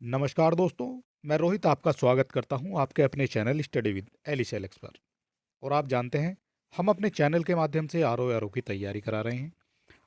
नमस्कार दोस्तों, मैं रोहित आपका स्वागत करता हूं आपके अपने channel study with Alice Alex पर। और आप जानते हैं, हम अपने चैनल के माध्यम से आरओ की तैयारी करा रहे हैं।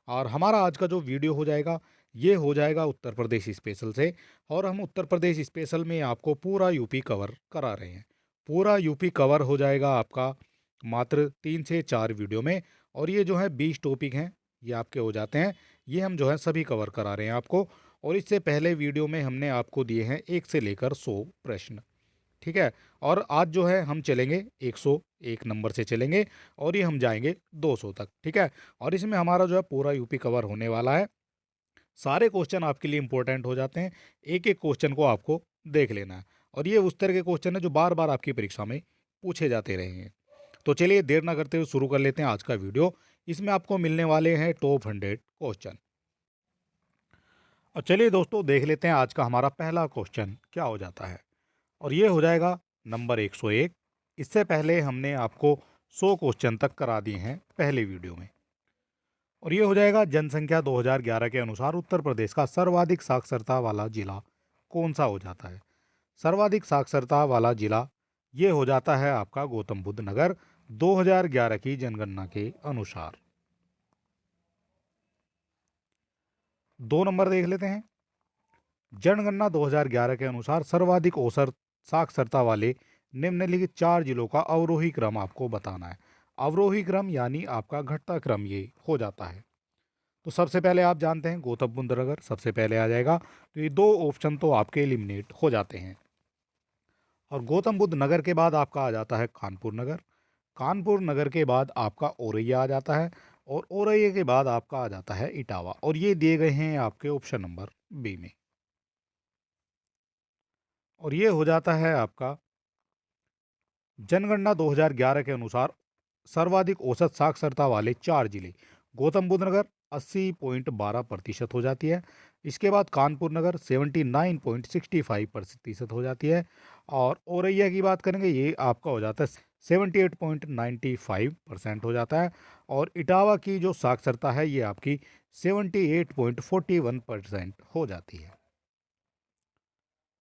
और हमारा आज का जो वीडियो हो जाएगा, ये हो जाएगा उत्तर प्रदेश स्पेशल से। और हम उत्तर प्रदेश स्पेशल में आपको पूरा यूपी कवर करा रहे हैं। पूरा यूपी कवर हो जाएगा आपका मात्र 3 से 4 वीडियो में। और ये जो है 20 टॉपिक हैं, ये आपके हो जाते हैं। ये हम जो है सभी कवर करा रहे हैं आपको। और इससे पहले वीडियो में हमने आपको दिए हैं 1 से लेकर 100 प्रश्न। ठीक है। और आज जो है हम चलेंगे 101 नंबर से चलेंगे, और ये हम जाएंगे 200 तक। ठीक है। और इसमें हमारा जो है पूरा यूपी कवर होने वाला है। सारे क्वेश्चन आपके लिए इंपॉर्टेंट हो जाते हैं। एक एक क्वेश्चन को आपको देख लेना है। और ये उस तरह के क्वेश्चन है जो बार बार आपकी परीक्षा में पूछे जाते रहे हैं। तो चलिए देर ना करते हुए शुरू कर लेते हैं आज का वीडियो। इसमें आपको मिलने वाले हैं टॉप 100 क्वेश्चन। और चलिए दोस्तों देख लेते हैं आज का हमारा पहला क्वेश्चन क्या हो जाता है। और ये हो जाएगा नंबर 101। इससे पहले हमने आपको 100 क्वेश्चन तक करा दिए हैं पहले वीडियो में। और ये हो जाएगा जनसंख्या 2011 के अनुसार उत्तर प्रदेश का सर्वाधिक साक्षरता वाला जिला कौन सा हो जाता है। सर्वाधिक साक्षरता वाला जिला ये हो जाता है आपका गौतम बुद्ध नगर, 2011 की जनगणना के अनुसार। 2 नंबर देख लेते हैं। जनगणना 2011 के अनुसार सर्वाधिक औसत साक्षरता वाले निम्नलिखित 4 जिलों का अवरोही क्रम आपको बताना है। अवरोही क्रम यानी आपका घटता क्रम ये हो जाता है। तो सबसे पहले आप जानते हैं गौतम बुद्ध नगर सबसे पहले आ जाएगा। तो ये 2 ऑप्शन तो आपके एलिमिनेट हो जाते हैं। और गौतम बुद्ध नगर के बाद आपका आ जाता है कानपुर नगर। कानपुर नगर के बाद आपका औरैया आ जाता है। और औरैया के बाद आपका आ जाता है इटावा। और ये दिए गए हैं आपके ऑप्शन नंबर बी में। और ये हो जाता है आपका जनगणना 2011 के अनुसार सर्वाधिक औसत साक्षरता वाले 4 जिले। गौतम बुद्ध नगर 80.12% हो जाती है। इसके बाद कानपुर नगर 79.65% हो जाती है। और औरैया की बात करेंगे, ये आपका हो जाता है 78.95% हो जाता है। और इटावा की जो साक्षरता है ये आपकी 78.41% हो जाती है।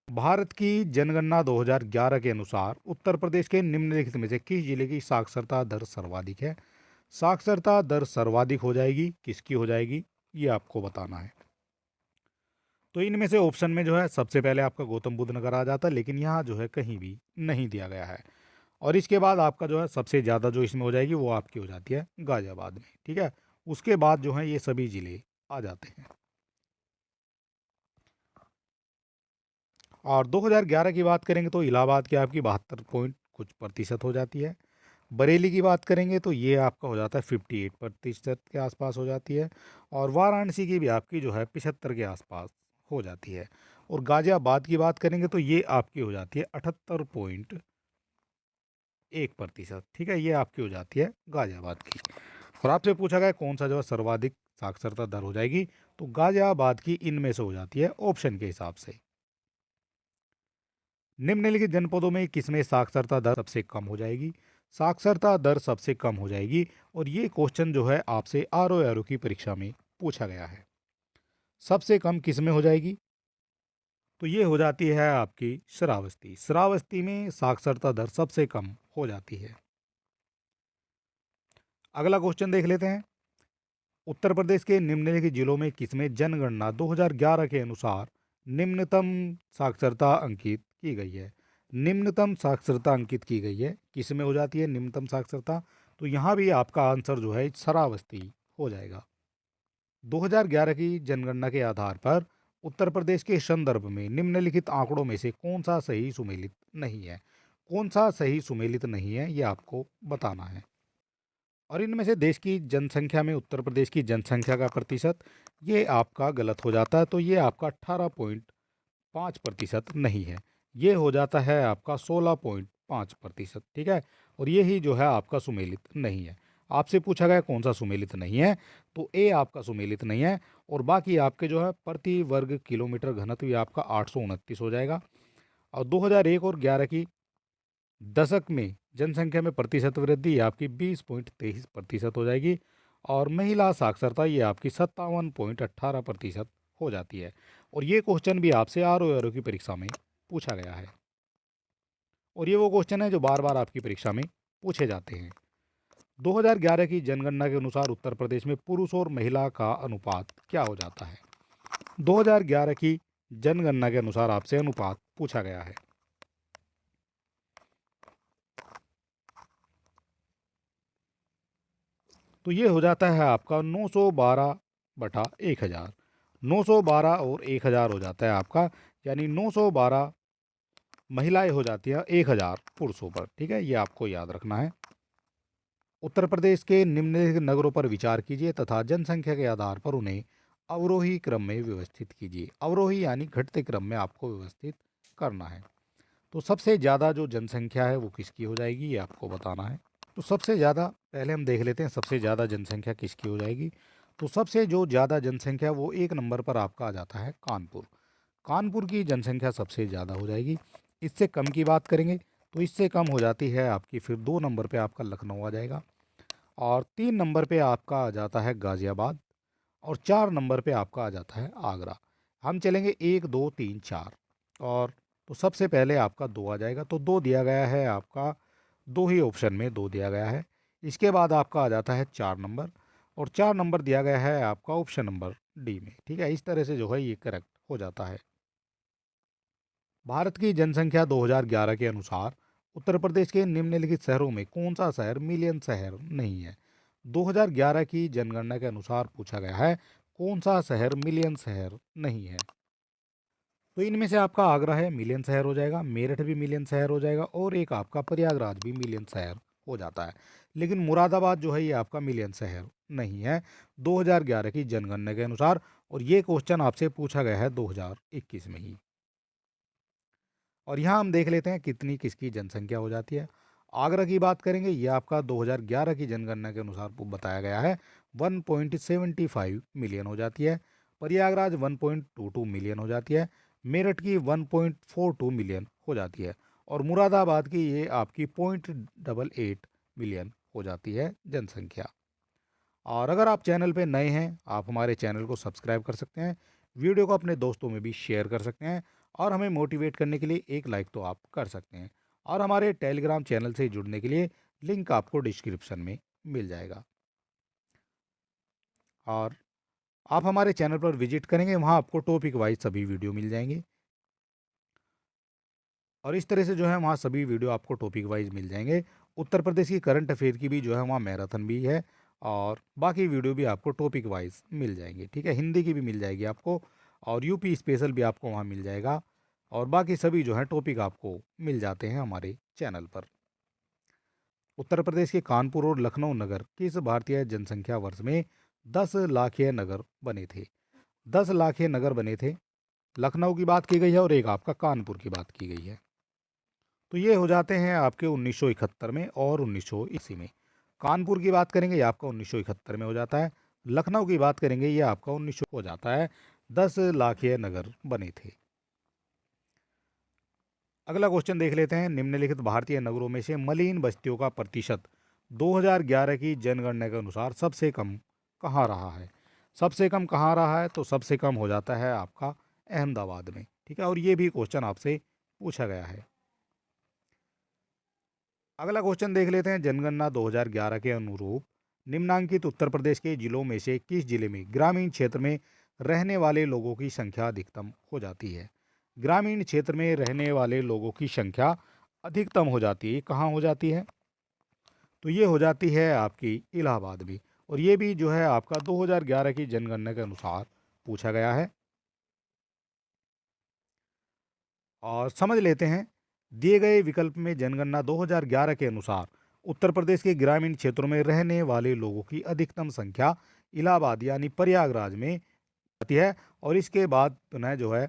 भारत की जनगणना 2011 के अनुसार उत्तर प्रदेश के निम्नलिखित में से किस जिले की साक्षरता दर सर्वाधिक है। साक्षरता दर सर्वाधिक हो जाएगी, किसकी हो जाएगी ये आपको बताना है। तो इनमें से ऑप्शन में जो है सबसे पहले आपका गौतम बुद्ध नगर आ जाता है, लेकिन यहाँ जो है कहीं भी नहीं दिया गया है। और इसके बाद आपका जो है सबसे ज़्यादा जो इसमें हो जाएगी वो आपकी हो जाती है गाजियाबाद में। ठीक है। उसके बाद जो है ये सभी जिले आ जाते हैं। और 2011 की बात करेंगे तो इलाहाबाद की आपकी 72 पॉइंट कुछ प्रतिशत हो जाती है। बरेली की बात करेंगे तो ये आपका हो जाता है 58% के आसपास हो जाती है। और वाराणसी की भी आपकी जो है 75 के आसपास हो जाती है। और गाजियाबाद की बात करेंगे तो ये आपकी हो जाती है 78.1%। ठीक है, ये आपकी हो जाती है गाजियाबाद की। और आपसे पूछा गया कौन सा जो है सर्वाधिक साक्षरता दर हो जाएगी, तो गाजियाबाद की इनमें से हो जाती है ऑप्शन के हिसाब से। निम्नलिखित जनपदों में किसमें साक्षरता दर सबसे कम हो जाएगी। साक्षरता दर सबसे कम हो जाएगी। और ये क्वेश्चन जो है आपसे आरओ की परीक्षा में पूछा गया है। सबसे कम किसमें हो जाएगी, तो ये हो जाती है आपकी श्रावस्ती। श्रावस्ती में साक्षरता दर सबसे कम हो जाती है। अगला क्वेश्चन देख लेते हैं। उत्तर प्रदेश के निम्नलिखित जिलों में किसमें जनगणना 2011 के अनुसार निम्नतम साक्षरता अंकित की गई है। निम्नतम साक्षरता अंकित की गई है, किसमें हो जाती है निम्नतम साक्षरता, तो यहाँ भी आपका आंसर जो है शरावस्ती हो जाएगा। 2011 की जनगणना के आधार पर उत्तर प्रदेश के संदर्भ में निम्नलिखित आंकड़ों में से कौन सा सही सुमेलित नहीं है। कौन सा सही सुमेलित नहीं है ये आपको बताना है। और इनमें से देश की जनसंख्या में उत्तर प्रदेश की जनसंख्या का प्रतिशत ये आपका गलत हो जाता है। तो ये आपका 18.5% नहीं है, ये हो जाता है आपका 16.5%। ठीक है। और ये ही जो है आपका सुमेलित नहीं है। आपसे पूछा गया कौन सा सुमेलित नहीं है, तो ए आपका सुमेलित नहीं है। और बाकी आपके जो है प्रति वर्ग किलोमीटर घनत्व ये आपका 829 हो जाएगा। और 2001 और 11 की दशक में जनसंख्या में प्रतिशत वृद्धि ये आपकी 20.23% हो जाएगी। और महिला साक्षरता ये आपकी 57.18% हो जाती है। और ये क्वेश्चन भी आपसे आरओ की परीक्षा में पूछा गया है, और ये वो क्वेश्चन है जो बार बार आपकी परीक्षा में पूछे जाते हैं। 2011 की जनगणना के अनुसार उत्तर प्रदेश में पुरुष और महिला का अनुपात क्या हो जाता है? 2011 की जनगणना के अनुसार आपसे अनुपात पूछा गया है। तो ये हो जाता है आपका 912 बटा 1000। 912 और 1000 हो जाता है आपका, यानी 912 महिलाएं हो जाती है 1000 पुरुषों पर। ठीक है, ये आपको याद रखना है। उत्तर प्रदेश के निम्नलिखित नगरों पर विचार कीजिए तथा जनसंख्या के आधार पर उन्हें अवरोही क्रम में व्यवस्थित कीजिए। अवरोही यानी घटते क्रम में आपको व्यवस्थित करना है। तो सबसे ज़्यादा जो जनसंख्या है वो किसकी हो जाएगी, ये आपको बताना है। तो सबसे ज़्यादा पहले हम देख लेते हैं सबसे ज़्यादा जनसंख्या किसकी हो जाएगी। तो सबसे जो ज़्यादा जनसंख्या वो एक नंबर पर आपका आ जाता है कानपुर। कानपुर की जनसंख्या सबसे ज़्यादा हो जाएगी। इससे कम की बात करेंगे तो इससे कम हो जाती है आपकी, फिर 2 नंबर पे आपका लखनऊ आ जाएगा, और 3 नंबर पे आपका आ जाता है गाज़ियाबाद, और 4 नंबर पे आपका आ जाता है आगरा। हम चलेंगे 1, 2, 3, 4, और तो सबसे पहले आपका 2 आ जाएगा। तो 2 दिया गया है आपका, 2 ही ऑप्शन में 2 दिया गया है। इसके बाद आपका आ जाता है 4 नंबर, और 4 नंबर दिया गया है आपका ऑप्शन नंबर डी में। ठीक है, इस तरह से जो है ये करेक्ट हो जाता है। भारत की जनसंख्या 2011 के अनुसार उत्तर प्रदेश के निम्नलिखित शहरों में कौन सा शहर मिलियन शहर नहीं है? 2011 की जनगणना के अनुसार पूछा गया है कौन सा शहर मिलियन शहर नहीं है। तो इनमें से आपका आगरा है, मिलियन शहर हो जाएगा, मेरठ भी मिलियन शहर हो जाएगा, और एक आपका प्रयागराज भी मिलियन शहर हो जाता है। लेकिन मुरादाबाद जो है ये आपका मिलियन शहर नहीं है 2011 की जनगणना के अनुसार, और ये क्वेश्चन आपसे पूछा गया है 2021 में ही। और यहाँ हम देख लेते हैं कितनी किसकी जनसंख्या हो जाती है। आगरा की बात करेंगे, ये आपका 2011 की जनगणना के अनुसार बताया गया है 1.75 मिलियन हो जाती है। प्रयागराज 1.22 मिलियन हो जाती है। मेरठ की 1.42 मिलियन हो जाती है, और मुरादाबाद की ये आपकी 0.88 मिलियन हो जाती है जनसंख्या। और अगर आप चैनल पे नए हैं, आप हमारे चैनल को सब्सक्राइब कर सकते हैं, वीडियो को अपने दोस्तों में भी शेयर कर सकते हैं, और हमें मोटिवेट करने के लिए एक लाइक तो आप कर सकते हैं। और हमारे टेलीग्राम चैनल से जुड़ने के लिए लिंक आपको डिस्क्रिप्शन में मिल जाएगा, और आप हमारे चैनल पर विजिट करेंगे, वहाँ आपको टॉपिक वाइज सभी वीडियो मिल जाएंगे, और इस तरह से जो है वहाँ सभी वीडियो आपको टॉपिक वाइज मिल जाएंगे। उत्तर प्रदेश की करंट अफेयर की भी जो है वहाँ मैराथन भी है, और बाकी वीडियो भी आपको टॉपिक वाइज मिल जाएंगे। ठीक है, हिंदी की भी मिल जाएगी आपको, और यूपी स्पेशल भी आपको वहाँ मिल जाएगा, और बाकी सभी जो है टॉपिक आपको मिल जाते हैं हमारे चैनल पर। उत्तर प्रदेश के कानपुर और लखनऊ नगर किस भारतीय जनसंख्या वर्ष में 10 लाखीय नगर बने थे? 10 लाखीय नगर बने थे। लखनऊ की बात की गई है, और एक आपका कानपुर की बात की गई है। तो ये हो जाते हैं आपके 1971 में और 1980 में। कानपुर की बात करेंगे, ये आपका 1971 में हो जाता है। लखनऊ की बात करेंगे, ये आपका 1900 हो जाता है। 10 लाखीय नगर बने थे। अगला क्वेश्चन देख लेते हैं, निम्नलिखित भारतीय नगरों में से मलिन बस्तियों का प्रतिशत 2011 की जनगणना के अनुसार सबसे कम कहाँ रहा है? सबसे कम कहाँ रहा है? तो सबसे कम हो जाता है आपका अहमदाबाद में। ठीक है, और ये भी क्वेश्चन आपसे पूछा गया है। अगला क्वेश्चन देख लेते हैं, जनगणना 2011 के अनुरूप निम्नांकित उत्तर प्रदेश के जिलों में से किस जिले में ग्रामीण क्षेत्र में रहने वाले लोगों की संख्या अधिकतम हो जाती है? ग्रामीण क्षेत्र में रहने वाले लोगों की संख्या अधिकतम हो जाती है, कहाँ हो जाती है? तो ये हो जाती है आपकी इलाहाबाद में, और ये भी जो है आपका 2011 की जनगणना के अनुसार पूछा गया है। और समझ लेते हैं, दिए गए विकल्प में जनगणना 2011 के अनुसार उत्तर प्रदेश के ग्रामीण क्षेत्रों में रहने वाले लोगों की अधिकतम संख्या इलाहाबाद यानी प्रयागराज में आती है, और इसके बाद पुनः जो है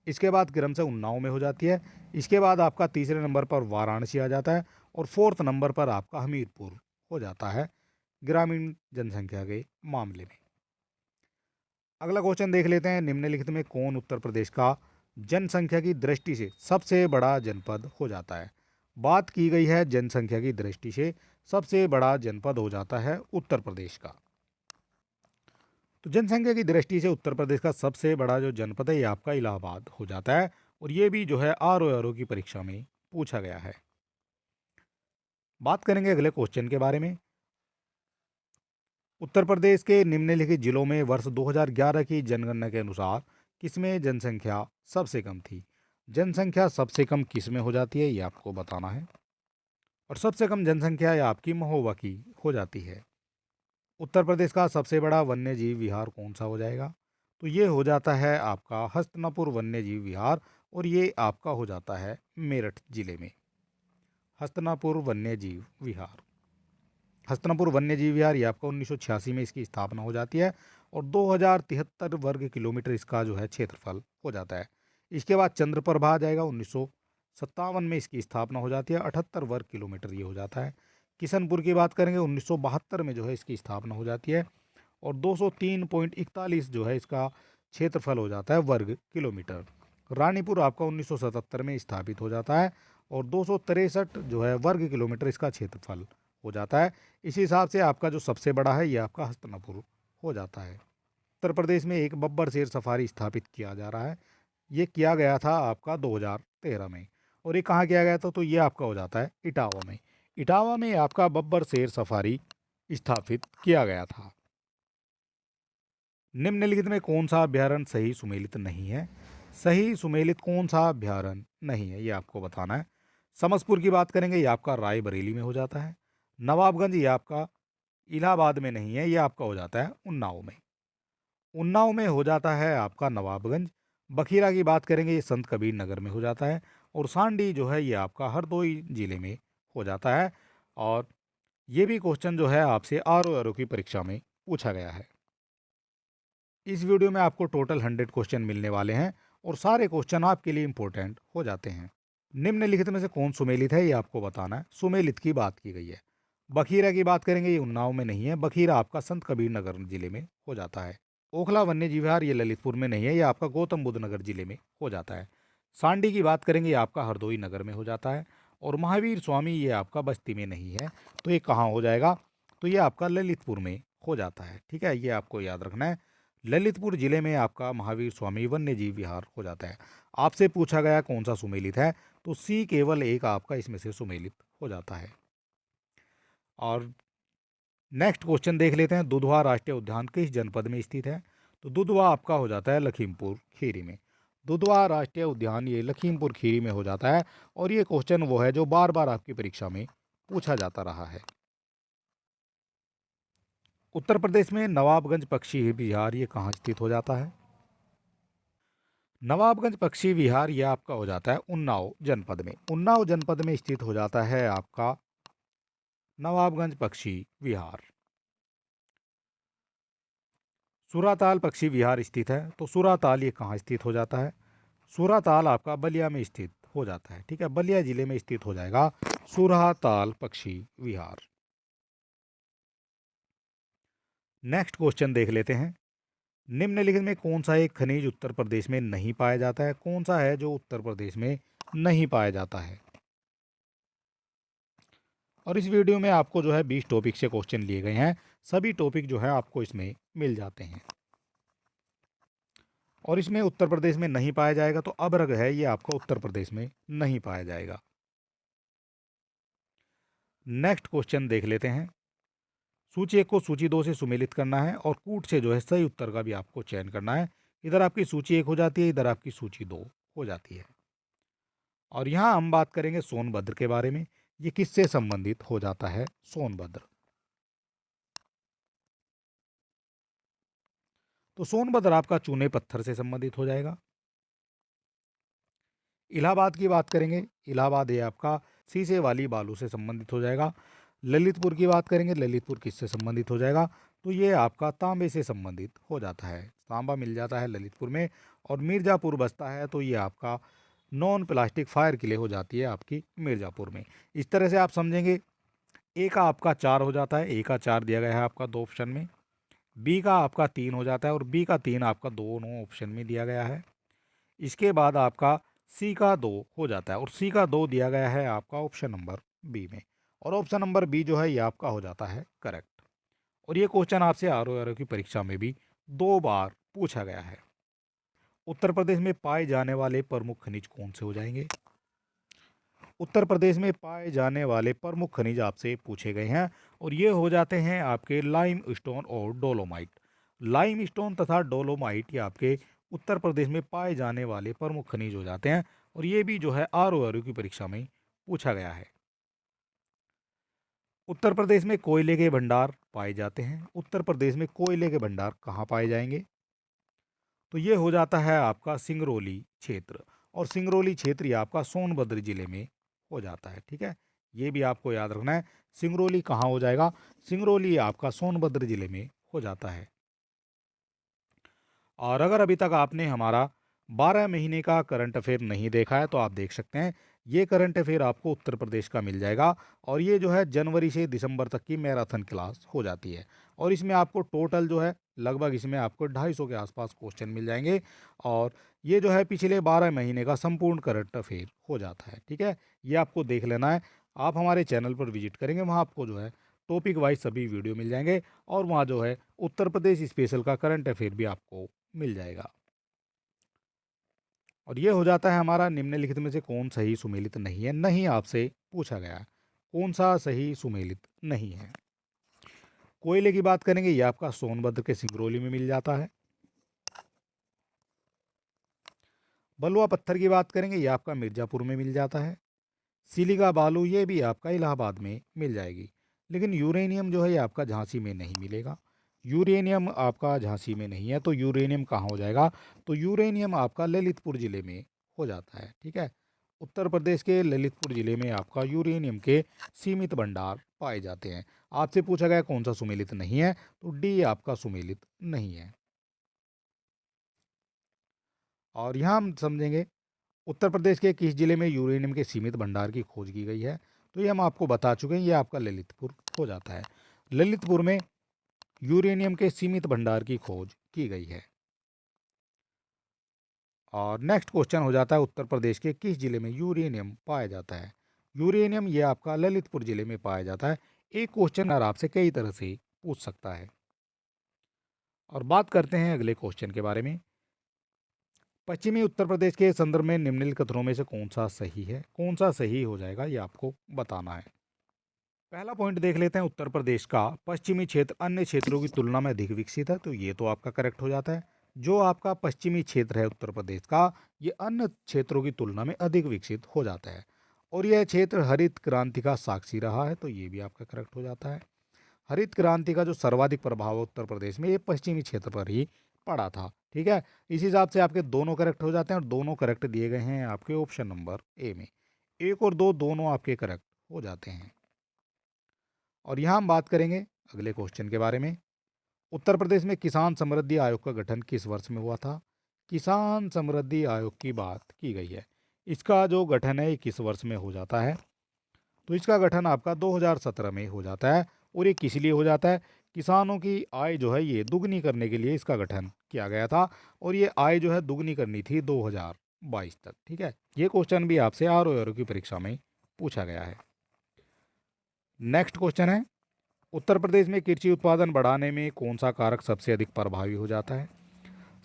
इसके बाद क्रम से उन्नाव में हो जाती है। इसके बाद आपका तीसरे नंबर पर वाराणसी आ जाता है, और फोर्थ नंबर पर आपका हमीरपुर हो जाता है ग्रामीण जनसंख्या के मामले में। अगला क्वेश्चन देख लेते हैं, निम्नलिखित में कौन उत्तर प्रदेश का जनसंख्या की दृष्टि से सबसे बड़ा जनपद हो जाता है? बात की गई है जनसंख्या की दृष्टि से सबसे बड़ा जनपद हो जाता है उत्तर प्रदेश का। तो जनसंख्या की दृष्टि से उत्तर प्रदेश का सबसे बड़ा जो जनपद है ये आपका इलाहाबाद हो जाता है, और ये भी जो है आर की परीक्षा में पूछा गया है। बात करेंगे अगले क्वेश्चन के बारे में। उत्तर प्रदेश के निम्नलिखित जिलों में वर्ष 2011 की जनगणना के अनुसार किसमें जनसंख्या सबसे कम थी? जनसंख्या सबसे कम किस में हो जाती है ये आपको बताना है, और सबसे कम जनसंख्या ये आपकी महोबा की हो जाती है। उत्तर प्रदेश का सबसे बड़ा वन्य जीव विहार कौन सा हो जाएगा? तो ये हो जाता है आपका हस्तिनापुर वन्य जीव विहार, और ये आपका हो जाता है मेरठ जिले में। हस्तिनापुर वन्य जीव विहार, हस्तिनापुर वन्य जीव विहार ये आपका 1986 में इसकी स्थापना हो जाती है, और 2073 वर्ग किलोमीटर इसका जो है क्षेत्रफल हो जाता है। इसके बाद चंद्रप्रभा आ जाएगा, 1957 में इसकी स्थापना हो जाती है, 78 वर्ग किलोमीटर ये हो जाता है। किशनपुर की बात करेंगे, 1972 में जो है इसकी स्थापना हो जाती है, और 203.41 जो है इसका क्षेत्रफल हो जाता है वर्ग किलोमीटर। रानीपुर आपका 1977 में स्थापित हो जाता है, और 263 जो है वर्ग किलोमीटर इसका क्षेत्रफल हो जाता है। इसी हिसाब से आपका जो सबसे बड़ा है ये आपका हस्तिनापुर हो जाता है। उत्तर प्रदेश में एक बब्बर शेर सफारी स्थापित किया जा रहा है, ये किया गया था आपका 2013 में, और ये कहाँ किया गया था? तो ये आपका हो जाता है इटावा में। इटावा में आपका बब्बर शेर सफारी स्थापित किया गया था। निम्नलिखित में कौन सा अभ्यारण्य सही सुमेलित नहीं है? सही सुमेलित कौन सा अभ्यारण्य नहीं है ये आपको बताना है। समसपुर की बात करेंगे, ये आपका रायबरेली में हो जाता है। नवाबगंज ये आपका इलाहाबाद में नहीं है, ये आपका हो जाता है उन्नाव में। उन्नाव में हो जाता है आपका नवाबगंज। बखीरा की बात करेंगे, ये संत कबीर नगर में हो जाता है, और सांडी जो है ये आपका हरदोई जिले में हो जाता है। और ये भी क्वेश्चन जो है आपसे आर की परीक्षा में पूछा गया है। इस वीडियो में आपको टोटल 100 क्वेश्चन मिलने वाले हैं, और सारे क्वेश्चन आपके लिए इंपॉर्टेंट हो जाते हैं। निम्नलिखित में से कौन सुमेलित है ये आपको बताना है। सुमेलित की बात की गई है। बखीरा की बात करेंगे, ये उन्नाव में नहीं है, बखीरा आपका संत कबीर नगर जिले में हो जाता है। ओखला वन्य जीव विहार ये ललितपुर में नहीं है, ये आपका गौतम बुद्ध नगर जिले में हो जाता है। सांडी की बात करेंगे, ये आपका हरदोई नगर में हो जाता है, और महावीर स्वामी ये आपका बस्ती में नहीं है, तो ये कहाँ हो जाएगा? तो ये आपका ललितपुर में हो जाता है। ठीक है, ये आपको याद रखना है। ललितपुर जिले में आपका महावीर स्वामी वन्य जीव विहार हो जाता है। आपसे पूछा गया कौन सा सुमेलित है, तो सी केवल एक आपका इसमें से सुमेलित हो जाता है। और नेक्स्ट क्वेश्चन देख लेते हैं, दुधवा राष्ट्रीय उद्यान किस जनपद में स्थित है? तो दुधवा आपका हो जाता है लखीमपुर खीरी में। दुधवा राष्ट्रीय उद्यान ये लखीमपुर खीरी में हो जाता है, और ये क्वेश्चन वो है जो बार बार आपकी परीक्षा में पूछा जाता रहा है। उत्तर प्रदेश में नवाबगंज पक्षी विहार ये कहाँ स्थित हो जाता है? नवाबगंज पक्षी विहार ये आपका हो जाता है उन्नाव जनपद में। उन्नाव जनपद में स्थित हो जाता है आपका नवाबगंज पक्षी विहार। सुराताल पक्षी विहार स्थित है, तो सुराताल ये कहाँ स्थित हो जाता है? सुराताल आपका बलिया में स्थित हो जाता है। ठीक है, बलिया जिले में स्थित हो जाएगा सुराताल पक्षी विहार। नेक्स्ट क्वेश्चन देख लेते हैं। निम्नलिखित में कौन सा एक खनिज उत्तर प्रदेश में नहीं पाया जाता है? कौन सा है जो उत्तर प्रदेश में नहीं पाया जाता है? और इस वीडियो में आपको जो है 20 टॉपिक से क्वेश्चन लिए गए हैं, सभी टॉपिक जो है आपको इसमें मिल जाते हैं। और इसमें उत्तर प्रदेश में नहीं पाया जाएगा, तो अभ्रक है ये आपका उत्तर प्रदेश में नहीं पाया जाएगा। नेक्स्ट क्वेश्चन देख लेते हैं। सूची 1 को सूची 2 से सुमेलित करना है, और कूट से जो है सही उत्तर का भी आपको चयन करना है। इधर आपकी सूची 1 हो जाती है, इधर आपकी सूची 2 हो जाती है। और यहाँ हम बात करेंगे सोनभद्र के बारे में। ये किससे संबंधित हो जाता है? सोनभद्र। तो सोनभद्र आपका चूने पत्थर से संबंधित हो जाएगा। इलाहाबाद की बात करेंगे, इलाहाबाद ये आपका शीशे वाली बालू से संबंधित हो जाएगा। ललितपुर की बात करेंगे, ललितपुर किससे संबंधित हो जाएगा? तो ये आपका तांबे से संबंधित हो जाता है, तांबा मिल जाता है ललितपुर में। और मिर्ज़ापुर बसता है, तो ये आपका नॉन प्लास्टिक फायर के लिए हो जाती है आपकी मिर्ज़ापुर में। इस तरह से आप समझेंगे। ए का आपका 4 हो जाता है, ए का 4 दिया गया है आपका 2 ऑप्शन में। बी का आपका 3 हो जाता है, और बी का 3 आपका दोनों ऑप्शन में दिया गया है। इसके बाद आपका सी का 2 हो जाता है, और सी का 2 दिया गया है आपका ऑप्शन नंबर बी में। और ऑप्शन नंबर बी जो है ये आपका हो जाता है करेक्ट। और ये क्वेश्चन आपसे आर की परीक्षा में भी 2 बार पूछा गया है। उत्तर प्रदेश में पाए जाने वाले प्रमुख खनिज कौन से हो जाएंगे? उत्तर प्रदेश में पाए जाने वाले प्रमुख खनिज आपसे पूछे गए हैं और ये हो जाते हैं आपके लाइम स्टोन और डोलोमाइट। लाइम स्टोन तथा डोलोमाइट ये आपके उत्तर प्रदेश में पाए जाने वाले प्रमुख खनिज हो जाते हैं और ये भी जो है आर की परीक्षा में पूछा गया है। उत्तर प्रदेश में कोयले के भंडार पाए जाते हैं। उत्तर प्रदेश में कोयले के भंडार कहाँ पाए जाएंगे? तो ये हो जाता है आपका सिंगरौली क्षेत्र और सिंगरौली क्षेत्र ये आपका सोनभद्र जिले में हो जाता है। ठीक है, ये भी आपको याद रखना है। सिंगरौली कहाँ हो जाएगा? सिंगरौली आपका सोनभद्र जिले में हो जाता है। और अगर अभी तक आपने हमारा 12 महीने का करंट अफेयर नहीं देखा है तो आप देख सकते हैं। ये करंट अफेयर आपको उत्तर प्रदेश का मिल जाएगा और ये जो है जनवरी से दिसंबर तक की मैराथन क्लास हो जाती है और इसमें आपको टोटल जो है लगभग इसमें आपको 250 के आसपास क्वेश्चन मिल जाएंगे और ये जो है पिछले 12 महीने का संपूर्ण करंट अफेयर हो जाता है। ठीक है, ये आपको देख लेना है। आप हमारे चैनल पर विजिट करेंगे, वहाँ आपको जो है टॉपिक वाइज सभी वीडियो मिल जाएंगे और वहाँ जो है उत्तर प्रदेश स्पेशल का करंट अफेयर भी आपको मिल जाएगा। और ये हो जाता है हमारा निम्नलिखित में से कौन सही सुमेलित नहीं है। नहीं आपसे पूछा गया है, कौन सा सही सुमेलित नहीं है? कोयले की बात करेंगे, ये आपका सोनभद्र के सिंगरौली में मिल जाता है। बलुआ पत्थर की बात करेंगे, ये आपका मिर्जापुर में मिल जाता है। सिलिका बालू ये भी आपका इलाहाबाद में मिल जाएगी। लेकिन यूरेनियम जो है ये आपका झांसी में नहीं मिलेगा। यूरेनियम आपका झांसी में नहीं है, तो यूरेनियम कहाँ हो जाएगा? तो यूरेनियम आपका ललितपुर ज़िले में हो जाता है। ठीक है, उत्तर प्रदेश के ललितपुर ज़िले में आपका यूरेनियम के सीमित भंडार पाए जाते हैं। आपसे पूछा गया कौन सा सुमेलित नहीं है, तो डी आपका सुमेलित नहीं है। और यहाँ हम समझेंगे उत्तर प्रदेश के किस जिले में यूरेनियम के सीमित भंडार की खोज की गई है? तो ये हम आपको बता चुके हैं, ये आपका ललितपुर हो जाता है। ललितपुर में यूरेनियम के सीमित भंडार की खोज की गई है। और नेक्स्ट क्वेश्चन हो जाता है उत्तर प्रदेश के किस जिले में यूरेनियम पाया जाता है? यूरेनियम ये आपका ललितपुर जिले में पाया जाता है। एक क्वेश्चन अगर आपसे कई तरह से पूछ सकता है। और बात करते हैं अगले क्वेश्चन के बारे में। पश्चिमी उत्तर प्रदेश के संदर्भ में निम्नलिखित कथनों में से कौन सा सही है? कौन सा सही हो जाएगा ये आपको बताना है। पहला पॉइंट देख लेते हैं, उत्तर प्रदेश का पश्चिमी क्षेत्र अन्य क्षेत्रों की तुलना में अधिक विकसित है, तो ये तो आपका करेक्ट हो जाता है। जो आपका पश्चिमी क्षेत्र है उत्तर प्रदेश का, ये अन्य क्षेत्रों की तुलना में अधिक विकसित हो जाता है और यह क्षेत्र हरित क्रांति का साक्षी रहा है, तो ये भी आपका करेक्ट हो जाता है। हरित क्रांति का जो सर्वाधिक प्रभाव है उत्तर प्रदेश में, ये पश्चिमी क्षेत्र पर ही पड़ा था। ठीक है, इस हिसाब से आपके दोनों करेक्ट हो जाते हैं और दोनों करेक्ट दिए गए हैं आपके ऑप्शन नंबर ए में। एक और दो दोनों आपके करेक्ट हो जाते हैं। और यहाँ हम बात करेंगे अगले क्वेश्चन के बारे में। उत्तर प्रदेश में किसान समृद्धि आयोग का गठन किस वर्ष में हुआ था? किसान समृद्धि आयोग की बात की गई है। इसका जो गठन है ये किस वर्ष में हो जाता है? तो इसका गठन आपका 2017 में हो जाता है और ये किस लिए हो जाता है? किसानों की आय जो है ये दुगनी करने के लिए इसका गठन किया गया था और ये आय जो है दुगनी करनी थी 2022 तक। ठीक है, ये क्वेश्चन भी आपसे आर की परीक्षा में पूछा गया है। नेक्स्ट क्वेश्चन है, उत्तर प्रदेश में कृषि उत्पादन बढ़ाने में कौन सा कारक सबसे अधिक प्रभावी हो जाता है?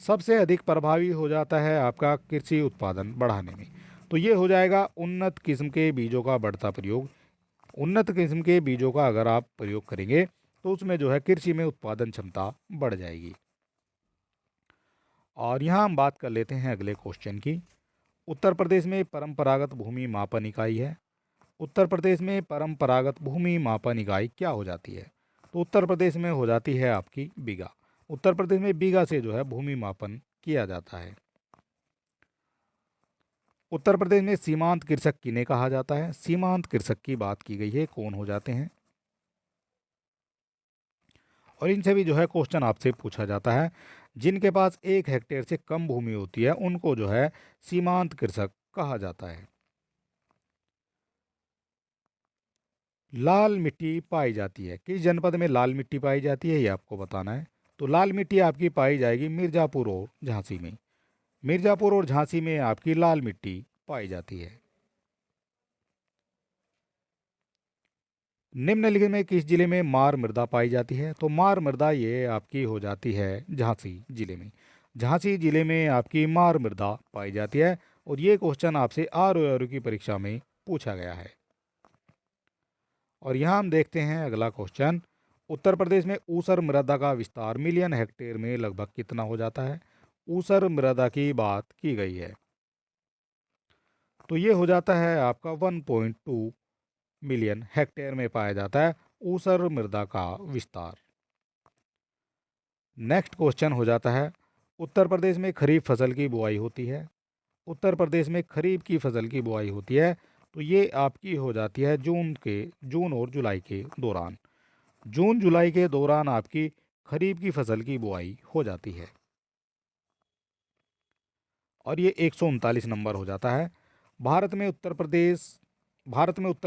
सबसे अधिक प्रभावी हो जाता है आपका कृषि उत्पादन बढ़ाने में, तो ये हो जाएगा उन्नत किस्म के बीजों का बढ़ता प्रयोग। उन्नत किस्म के बीजों का अगर आप प्रयोग करेंगे तो उसमें जो है कृषि में उत्पादन क्षमता बढ़ जाएगी। और यहाँ हम बात कर लेते हैं अगले क्वेश्चन की। उत्तर प्रदेश में परंपरागत भूमि मापन इकाई है। उत्तर प्रदेश में परंपरागत भूमि मापन इकाई क्या हो जाती है? तो उत्तर प्रदेश में हो जाती है आपकी बीघा। उत्तर प्रदेश में बीघा से जो है भूमि मापन किया जाता है। उत्तर प्रदेश में सीमांत कृषक किन्हें कहा जाता है? सीमांत कृषक की बात की गई है, कौन हो जाते हैं? और इनसे भी जो है क्वेश्चन आपसे पूछा जाता है। जिनके पास 1 हेक्टेयर से कम भूमि होती है उनको जो है सीमांत कृषक कहा जाता है। लाल मिट्टी पाई जाती है, किस जनपद में लाल मिट्टी पाई जाती है ये आपको बताना है। तो लाल मिट्टी आपकी पाई जाएगी मिर्ज़ापुर और झांसी में। मिर्ज़ापुर और झांसी में आपकी लाल मिट्टी पाई जाती है। निम्नलिखित में किस जिले में मार मृदा पाई जाती है? तो मार मृदा ये आपकी हो जाती है झांसी जिले में। झांसी जिले में आपकी मार मृदा पाई जाती है और ये क्वेश्चन आपसे आर की परीक्षा में पूछा गया है। और यहाँ हम देखते हैं अगला क्वेश्चन। उत्तर प्रदेश में ऊसर मृदा का विस्तार मिलियन हेक्टेयर में लगभग कितना हो जाता है? ऊसर मृदा की बात की गई है तो ये हो जाता है आपका 1.2 मिलियन हेक्टेयर में पाया जाता है ऊसर मृदा का विस्तार। नेक्स्ट क्वेश्चन हो जाता है, उत्तर प्रदेश में खरीफ फसल की बुआई होती है। उत्तर प्रदेश में खरीफ की फसल की बुआई होती है तो ये आपकी हो जाती है जून और जुलाई के दौरान। जून जुलाई के दौरान आपकी खरीफ की फसल की बुआई हो जाती है और ये 139 नंबर हो जाता है। भारत में उत्तर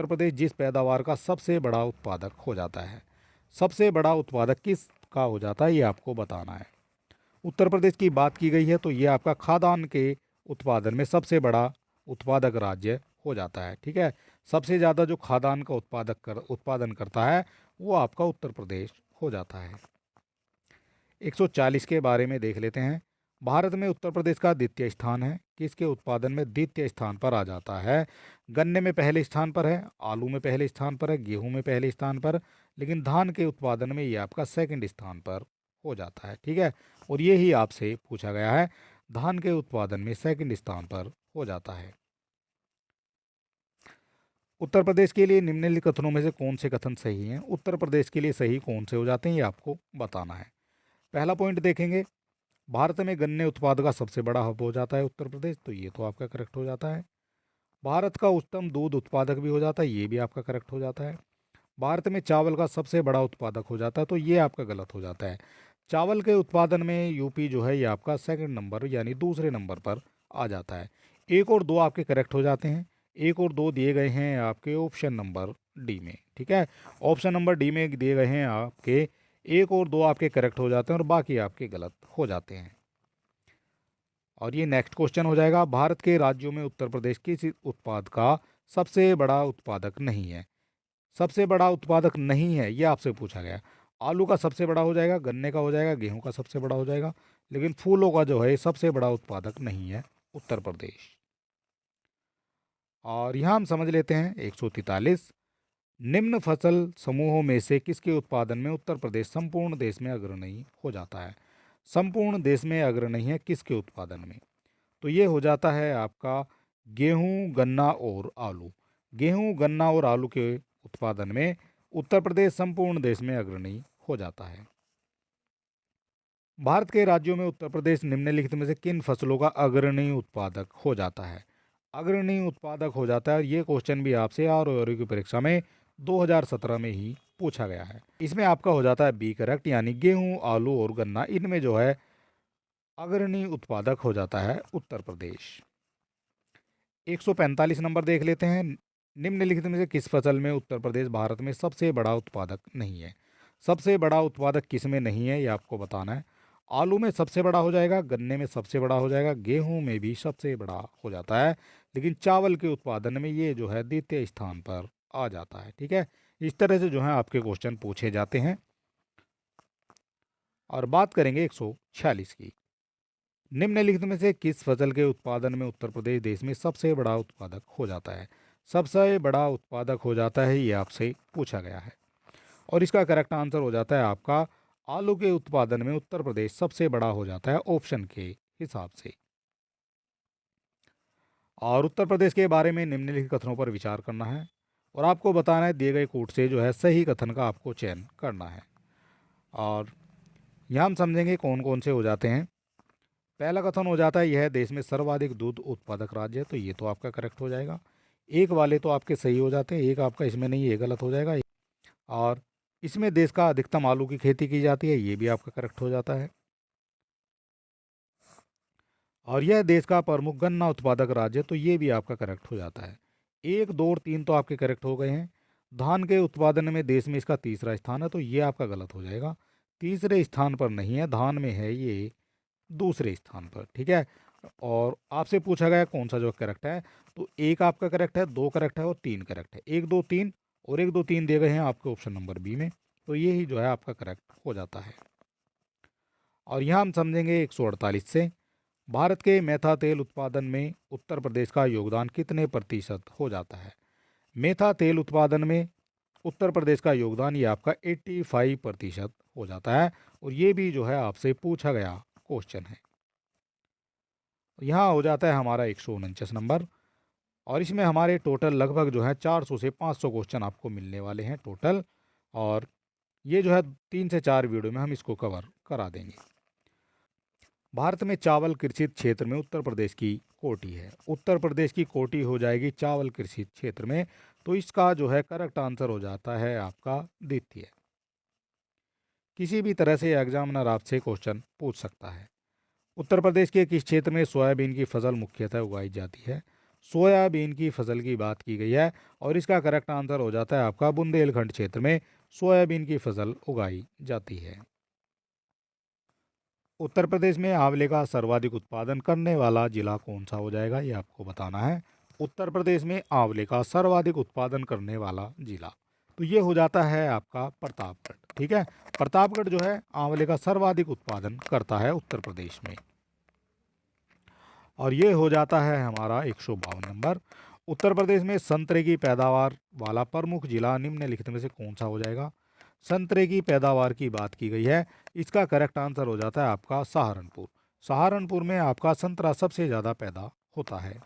प्रदेश जिस पैदावार का सबसे बड़ा उत्पादक हो जाता है, सबसे बड़ा उत्पादक किस का हो जाता है ये आपको बताना है। उत्तर प्रदेश की बात की गई है तो ये आपका खाद्यान्न के उत्पादन में सबसे बड़ा उत्पादक राज्य हो जाता है। ठीक है, सबसे ज़्यादा जो खाद्यान्न का उत्पादन करता है वो आपका उत्तर प्रदेश हो जाता है। 140 के बारे में देख लेते हैं। भारत में उत्तर प्रदेश का द्वितीय स्थान है, किसके उत्पादन में द्वितीय स्थान पर आ जाता है? गन्ने में पहले स्थान पर है, आलू में पहले स्थान पर है, गेहूं में पहले स्थान पर, लेकिन धान के उत्पादन में ये आपका सेकंड स्थान पर हो जाता है। ठीक है, और ये ही आपसे पूछा गया है, धान के उत्पादन में सेकंड स्थान पर हो जाता है। उत्तर प्रदेश के लिए निम्नलिखित कथनों में से कौन से कथन सही हैं? उत्तर प्रदेश के लिए सही कौन से हो जाते हैं ये आपको बताना है। पहला पॉइंट देखेंगे, भारत में गन्ने उत्पाद का सबसे बड़ा हब हो जाता है उत्तर प्रदेश, तो ये तो आपका करेक्ट हो जाता है। भारत का उच्चतम दूध उत्पादक भी हो जाता है, ये भी आपका करेक्ट हो जाता है। भारत में चावल का सबसे बड़ा उत्पादक हो जाता है, तो ये आपका गलत हो जाता है। चावल के उत्पादन में यूपी जो है ये आपका सेकंड नंबर यानी दूसरे नंबर पर आ जाता है। एक और दो आपके करेक्ट हो जाते हैं। एक और दो दिए गए हैं आपके ऑप्शन नंबर डी में। ठीक है, ऑप्शन नंबर डी में दिए गए हैं आपके, एक और दो आपके करेक्ट हो जाते हैं और बाकी आपके गलत हो जाते हैं। और ये नेक्स्ट क्वेश्चन हो जाएगा, भारत के राज्यों में उत्तर प्रदेश किस उत्पाद का सबसे बड़ा उत्पादक नहीं है? सबसे बड़ा उत्पादक नहीं है ये आपसे पूछा गया। आलू का सबसे बड़ा हो जाएगा, गन्ने का हो जाएगा, गेहूं का सबसे बड़ा हो जाएगा, लेकिन फूलों का जो है सबसे बड़ा उत्पादक नहीं है उत्तर प्रदेश। और यहाँ हम समझ लेते हैं 143, निम्न फसल समूहों में से किसके उत्पादन में उत्तर प्रदेश संपूर्ण देश में अग्रणी हो जाता है? संपूर्ण देश में अग्रणी है किसके उत्पादन में? तो ये हो जाता है आपका गेहूं, गन्ना और आलू। गेहूं, गन्ना और आलू के उत्पादन में उत्तर प्रदेश संपूर्ण देश में अग्रणी हो जाता है। भारत के राज्यों में उत्तर प्रदेश निम्नलिखित में से किन फसलों का अग्रणी उत्पादक हो जाता है? अग्रणी उत्पादक हो जाता है, और ये क्वेश्चन भी आपसे आर की परीक्षा में 2017 में ही पूछा गया है। इसमें आपका हो जाता है बी करेक्ट, यानी गेहूं, आलू और गन्ना, इनमें जो है अग्रणी उत्पादक हो जाता है उत्तर प्रदेश। 145 नंबर देख लेते हैं, निम्नलिखित में से किस फसल में उत्तर प्रदेश भारत में सबसे बड़ा उत्पादक नहीं है? सबसे बड़ा उत्पादक किस में नहीं है ये आपको बताना है। आलू में सबसे बड़ा हो जाएगा, गन्ने में सबसे बड़ा हो जाएगा, गेहूं में भी सबसे बड़ा हो जाता है, लेकिन चावल के उत्पादन में ये जो है द्वितीय स्थान पर आ जाता है। ठीक है, इस तरह से जो है आपके क्वेश्चन पूछे जाते हैं। और बात करेंगे 146 की, निम्नलिखित में से किस फसल के उत्पादन में उत्तर प्रदेश देश में सबसे बड़ा उत्पादक हो जाता है? सबसे बड़ा उत्पादक हो जाता है ये आपसे पूछा गया है, और इसका करेक्ट आंसर हो जाता है आपका आलू के उत्पादन में उत्तर प्रदेश सबसे बड़ा हो जाता है ऑप्शन के हिसाब से। और उत्तर प्रदेश के बारे में निम्नलिखित कथनों पर विचार करना है और आपको बताना है, दिए गए कोट से जो है सही कथन का आपको चयन करना है। और यहाँ हम समझेंगे कौन कौन से हो जाते हैं। पहला कथन हो जाता है यह देश में सर्वाधिक दूध उत्पादक राज्य है, तो ये तो आपका करेक्ट हो जाएगा। एक वाले तो आपके सही हो जाते हैं, एक आपका इसमें नहीं, ये गलत हो जाएगा। और इसमें देश का अधिकतम आलू की खेती की जाती है, ये भी आपका करेक्ट हो जाता है। और यह देश का प्रमुख गन्ना उत्पादक राज्य है, तो ये भी आपका करेक्ट हो जाता है। एक, दो और तीन तो आपके करेक्ट हो गए हैं। धान के उत्पादन में देश में इसका तीसरा स्थान है, तो ये आपका गलत हो जाएगा। तीसरे स्थान पर नहीं है, धान में है ये दूसरे स्थान पर। ठीक है, और आपसे पूछा गया कौन सा जो करेक्ट है, तो एक आपका करेक्ट है, दो करेक्ट है और तीन करेक्ट है। एक, दो, तीन और 1 2 3 दिए गए हैं आपके ऑप्शन नंबर बी में, तो ये ही जो है आपका करेक्ट हो जाता है। और यहाँ हम समझेंगे 148 से, भारत के मेथा तेल उत्पादन में उत्तर प्रदेश का योगदान कितने प्रतिशत हो जाता है। मेथा तेल उत्पादन में उत्तर प्रदेश का योगदान ये आपका 85% हो जाता है, और ये भी जो है आपसे पूछा गया क्वेश्चन है। यहाँ हो जाता है हमारा 149 नंबर, और इसमें हमारे टोटल लगभग जो है 400 से 500 क्वेश्चन आपको मिलने वाले हैं टोटल, और ये जो है 3 से 4 वीडियो में हम इसको कवर करा देंगे। भारत में चावल कृषि क्षेत्र में उत्तर प्रदेश की कोटी है। उत्तर प्रदेश की कोटी हो जाएगी चावल कृषि क्षेत्र में, तो इसका जो है करेक्ट आंसर हो जाता है आपका द्वितीय। किसी भी तरह से एग्जामिनर आपसे क्वेश्चन पूछ सकता है। उत्तर प्रदेश के किस क्षेत्र में सोयाबीन की फसल मुख्यतः उगाई जाती है। सोयाबीन की फसल की बात की गई है, और इसका करेक्ट आंसर हो जाता है आपका बुंदेलखंड क्षेत्र में सोयाबीन की फसल उगाई जाती है। उत्तर प्रदेश में आंवले का सर्वाधिक उत्पादन करने वाला जिला कौन सा हो जाएगा, ये आपको बताना है। उत्तर प्रदेश में आंवले का सर्वाधिक उत्पादन करने वाला जिला, तो ये हो जाता है आपका प्रतापगढ़। ठीक है, प्रतापगढ़ जो है आंवले का सर्वाधिक उत्पादन करता है उत्तर प्रदेश में। और ये हो जाता है हमारा 152 नंबर। उत्तर प्रदेश में संतरे की पैदावार वाला प्रमुख जिला निम्नलिखित में से कौन सा हो जाएगा। संतरे की पैदावार की बात की गई है, इसका करेक्ट आंसर हो जाता है आपका सहारनपुर। सहारनपुर में आपका संतरा सबसे ज़्यादा पैदा होता है।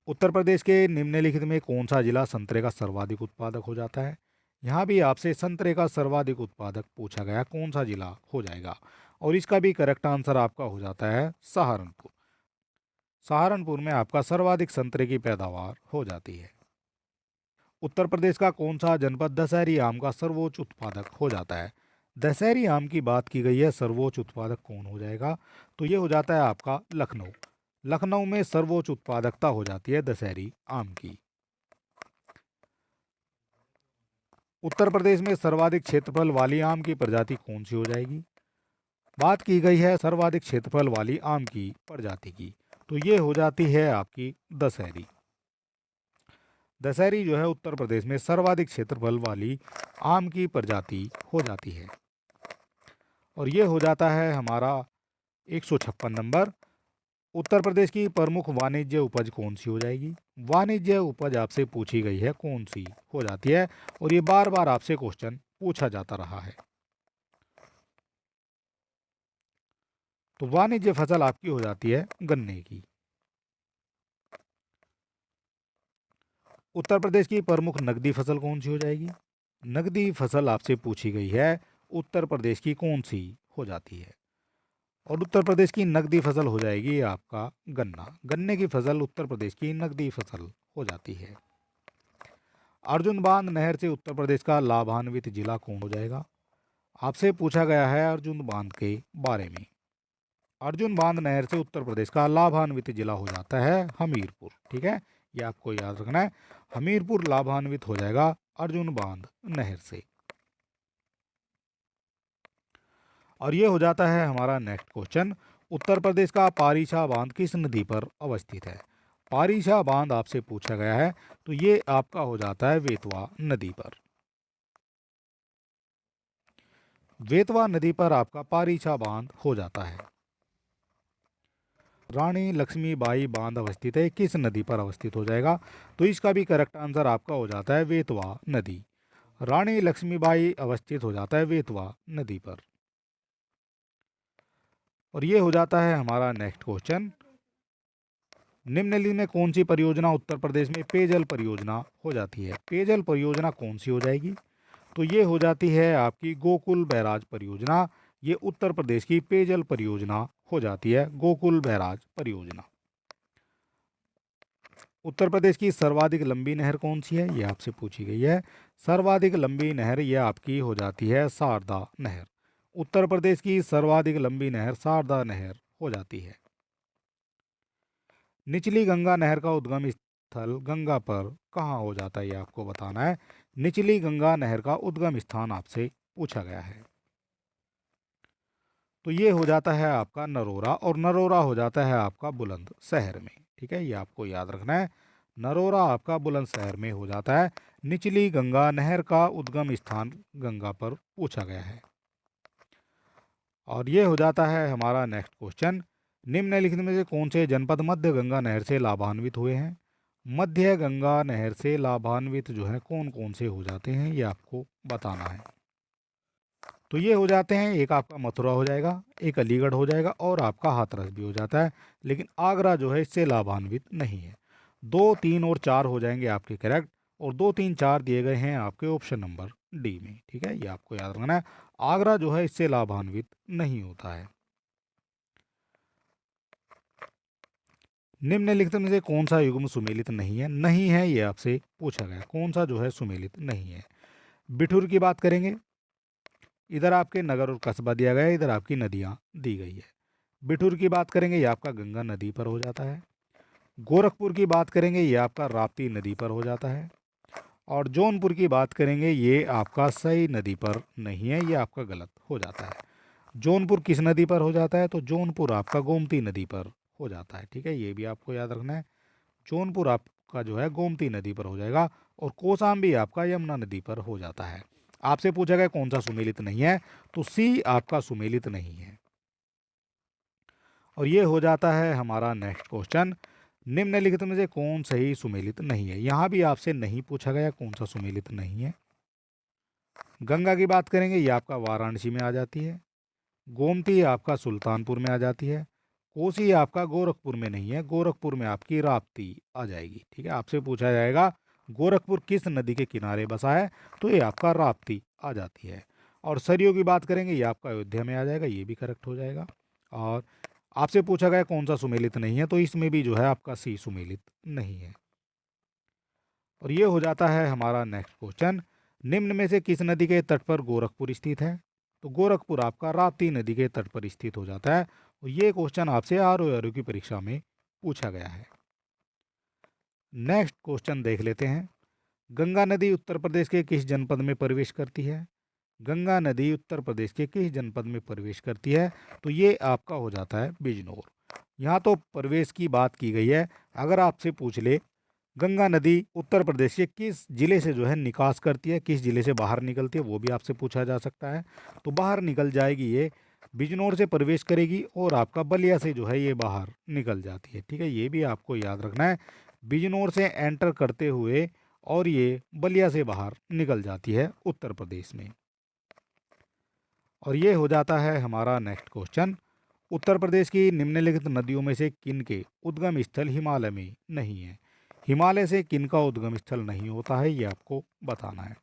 उत्तर प्रदेश के निम्नलिखित में कौन सा जिला संतरे का सर्वाधिक उत्पादक हो जाता है। यहाँ भी आपसे संतरे का सर्वाधिक उत्पादक पूछा गया, कौन सा जिला हो जाएगा, और इसका भी करेक्ट आंसर आपका हो जाता है सहारनपुर। सहारनपुर में आपका सर्वाधिक संतरे की पैदावार हो जाती है। उत्तर प्रदेश का कौन सा जनपद दशहरी आम का सर्वोच्च उत्पादक हो जाता है। दशहरी आम की बात की गई है, सर्वोच्च उत्पादक कौन हो जाएगा, तो ये हो जाता है आपका लखनऊ। लखनऊ में सर्वोच्च उत्पादकता हो जाती है दशहरी आम की। उत्तर प्रदेश में सर्वाधिक क्षेत्रफल वाली आम की प्रजाति कौन सी हो जाएगी। बात की गई है सर्वाधिक क्षेत्रफल वाली आम की प्रजाति की, तो ये हो जाती है आपकी दशहरी। दशहरी जो है उत्तर प्रदेश में सर्वाधिक क्षेत्रफल वाली आम की प्रजाति हो जाती है। और ये हो जाता है हमारा 156 नंबर। उत्तर प्रदेश की प्रमुख वाणिज्य उपज कौन सी हो जाएगी। वाणिज्य उपज आपसे पूछी गई है, कौन सी हो जाती है, और ये बार बार आपसे क्वेश्चन पूछा जाता रहा है। तो वाणिज्य फसल आपकी हो जाती है गन्ने की। उत्तर प्रदेश की प्रमुख नकदी फसल कौन सी हो जाएगी। नकदी फसल आपसे पूछी गई है, उत्तर प्रदेश की कौन सी हो जाती है, और उत्तर प्रदेश की नकदी फसल हो जाएगी आपका गन्ना। गन्ने की फसल उत्तर प्रदेश की नकदी फसल हो जाती है। अर्जुन बांध नहर से उत्तर प्रदेश का लाभान्वित जिला कौन हो जाएगा। आपसे पूछा गया है अर्जुन बांध के बारे में। अर्जुन बांध नहर से उत्तर प्रदेश का लाभान्वित जिला हो जाता है हमीरपुर। ठीक है, ये आपको याद रखना है, हमीरपुर लाभान्वित हो जाएगा अर्जुन बांध नहर से। और ये हो जाता है हमारा नेक्स्ट क्वेश्चन। उत्तर प्रदेश का पारीछा बांध किस नदी पर अवस्थित है। पारीछा बांध आपसे पूछा गया है, तो ये आपका हो जाता है बेतवा नदी पर। बेतवा नदी पर आपका पारीछा बांध हो जाता है। रानी लक्ष्मीबाई बांध अवस्थित है, किस नदी पर अवस्थित हो जाएगा, तो इसका भी करेक्ट आंसर आपका हो जाता है बेतवा नदी। रानी लक्ष्मीबाई अवस्थित हो जाता है बेतवा नदी पर। और ये हो जाता है हमारा नेक्स्ट क्वेश्चन। निम्नलिखित में कौन सी परियोजना उत्तर प्रदेश में पेयजल परियोजना हो जाती है। पेयजल परियोजना कौन सी हो जाएगी, तो ये हो जाती है आपकी गोकुल बैराज परियोजना। ये उत्तर प्रदेश की पेयजल परियोजना हो जाती है, गोकुल बैराज परियोजना। उत्तर प्रदेश की सर्वाधिक लंबी नहर कौन सी है, ये आपसे पूछी गई है। सर्वाधिक लंबी नहर ये आपकी हो जाती है शारदा नहर। उत्तर प्रदेश की सर्वाधिक लंबी नहर शारदा नहर हो जाती है। निचली गंगा नहर का उद्गम स्थल गंगा पर कहाँ हो जाता है, ये आपको बताना है। निचली गंगा नहर का उद्गम स्थान आपसे पूछा गया है, तो ये हो जाता है आपका नरोरा, और नरोरा हो जाता है आपका बुलंदशहर में। ठीक है, ये आपको याद रखना है, नरोरा आपका बुलंदशहर में हो जाता है। निचली गंगा नहर का उद्गम स्थान गंगा पर पूछा गया है। और ये हो जाता है हमारा नेक्स्ट क्वेश्चन, निम्नलिखित में से कौन से जनपद मध्य गंगा नहर से लाभान्वित हुए हैं? मध्य गंगा नहर से लाभान्वित जो है कौन कौन से हो जाते हैं, ये आपको बताना है। तो ये हो जाते हैं, एक आपका मथुरा हो जाएगा, एक अलीगढ़ हो जाएगा और आपका हाथरस भी हो जाता है, लेकिन आगरा जो है इससे लाभान्वित नहीं है। 2, 3 और 4 हो जाएंगे आपके करेक्ट, और 2, 3, 4 दिए गए हैं आपके ऑप्शन नंबर डी में। ठीक है, ये आपको याद रखना है, आगरा जो है इससे लाभान्वित नहीं होता है। निम्नलिखित में से कौन सा युग्म सुमेलित नहीं है? नहीं है ये आपसे पूछा गया, कौन सा जो है सुमेलित नहीं है। बिठूर की बात करेंगे, इधर आपके नगर और कस्बा दिया गया है, इधर आपकी नदियाँ दी गई है। बिठूर की बात करेंगे, ये आपका गंगा नदी पर हो जाता है। गोरखपुर की बात करेंगे, ये आपका राप्ती नदी पर हो जाता है। और जौनपुर की बात करेंगे, ये आपका सई नदी पर नहीं है, ये आपका गलत हो जाता है। जौनपुर किस नदी पर हो जाता है? तो जौनपुर आपका गोमती नदी पर हो जाता है। ठीक है, ये भी आपको याद रखना है, जौनपुर आपका जो है गोमती नदी पर हो जाएगा, और कोसांबी आपका यमुना नदी पर हो जाता है। आपसे पूछा गया कौन सा सुमेलित नहीं है, तो सी आपका सुमेलित नहीं है। और ये हो जाता है हमारा नेक्स्ट क्वेश्चन, निम्नलिखित में से कौन सही सुमेलित नहीं है? यहाँ भी आपसे नहीं पूछा गया कौन सा सुमेलित नहीं है। गंगा की बात करेंगे, ये आपका वाराणसी में आ जाती है। गोमती आपका सुल्तानपुर में आ जाती है। कोसी आपका गोरखपुर में नहीं है, गोरखपुर में आपकी राप्ती आ जाएगी। ठीक है, आपसे पूछा जाएगा गोरखपुर किस नदी के किनारे बसा है, तो ये आपका राप्ती आ जाती है। और सरयू की बात करेंगे, ये आपका अयोध्या में आ जाएगा, ये भी करेक्ट हो जाएगा। और आपसे पूछा गया कौन सा सुमेलित नहीं है, तो इसमें भी जो है आपका सी सुमेलित नहीं है। और ये हो जाता है हमारा नेक्स्ट क्वेश्चन, निम्न में से किस नदी के तट पर गोरखपुर स्थित है? तो गोरखपुर आपका राप्ती नदी के तट पर स्थित हो जाता है। और ये क्वेश्चन आपसे आरओ की परीक्षा में पूछा गया है। नेक्स्ट क्वेश्चन देख लेते हैं, गंगा नदी उत्तर प्रदेश के किस जनपद में प्रवेश करती है? गंगा नदी उत्तर प्रदेश के किस जनपद में प्रवेश करती है? तो ये आपका हो जाता है बिजनौर। यहाँ तो प्रवेश की बात की गई है, अगर आपसे पूछ ले गंगा नदी उत्तर प्रदेश के किस जिले से जो है निकास करती है, किस जिले से बाहर निकलती है, वो भी आपसे पूछा जा सकता है। तो बाहर निकल जाएगी, ये बिजनौर से प्रवेश करेगी और आपका बलिया से जो है ये बाहर निकल जाती है। ठीक है, ये भी आपको याद रखना है, बिजनौर से एंटर करते हुए और ये बलिया से बाहर निकल जाती है उत्तर प्रदेश में। और ये हो जाता है हमारा नेक्स्ट क्वेश्चन, उत्तर प्रदेश की निम्नलिखित नदियों में से किन के उद्गम स्थल हिमालय में नहीं है? हिमालय से किन का उद्गम स्थल नहीं होता है, ये आपको बताना है।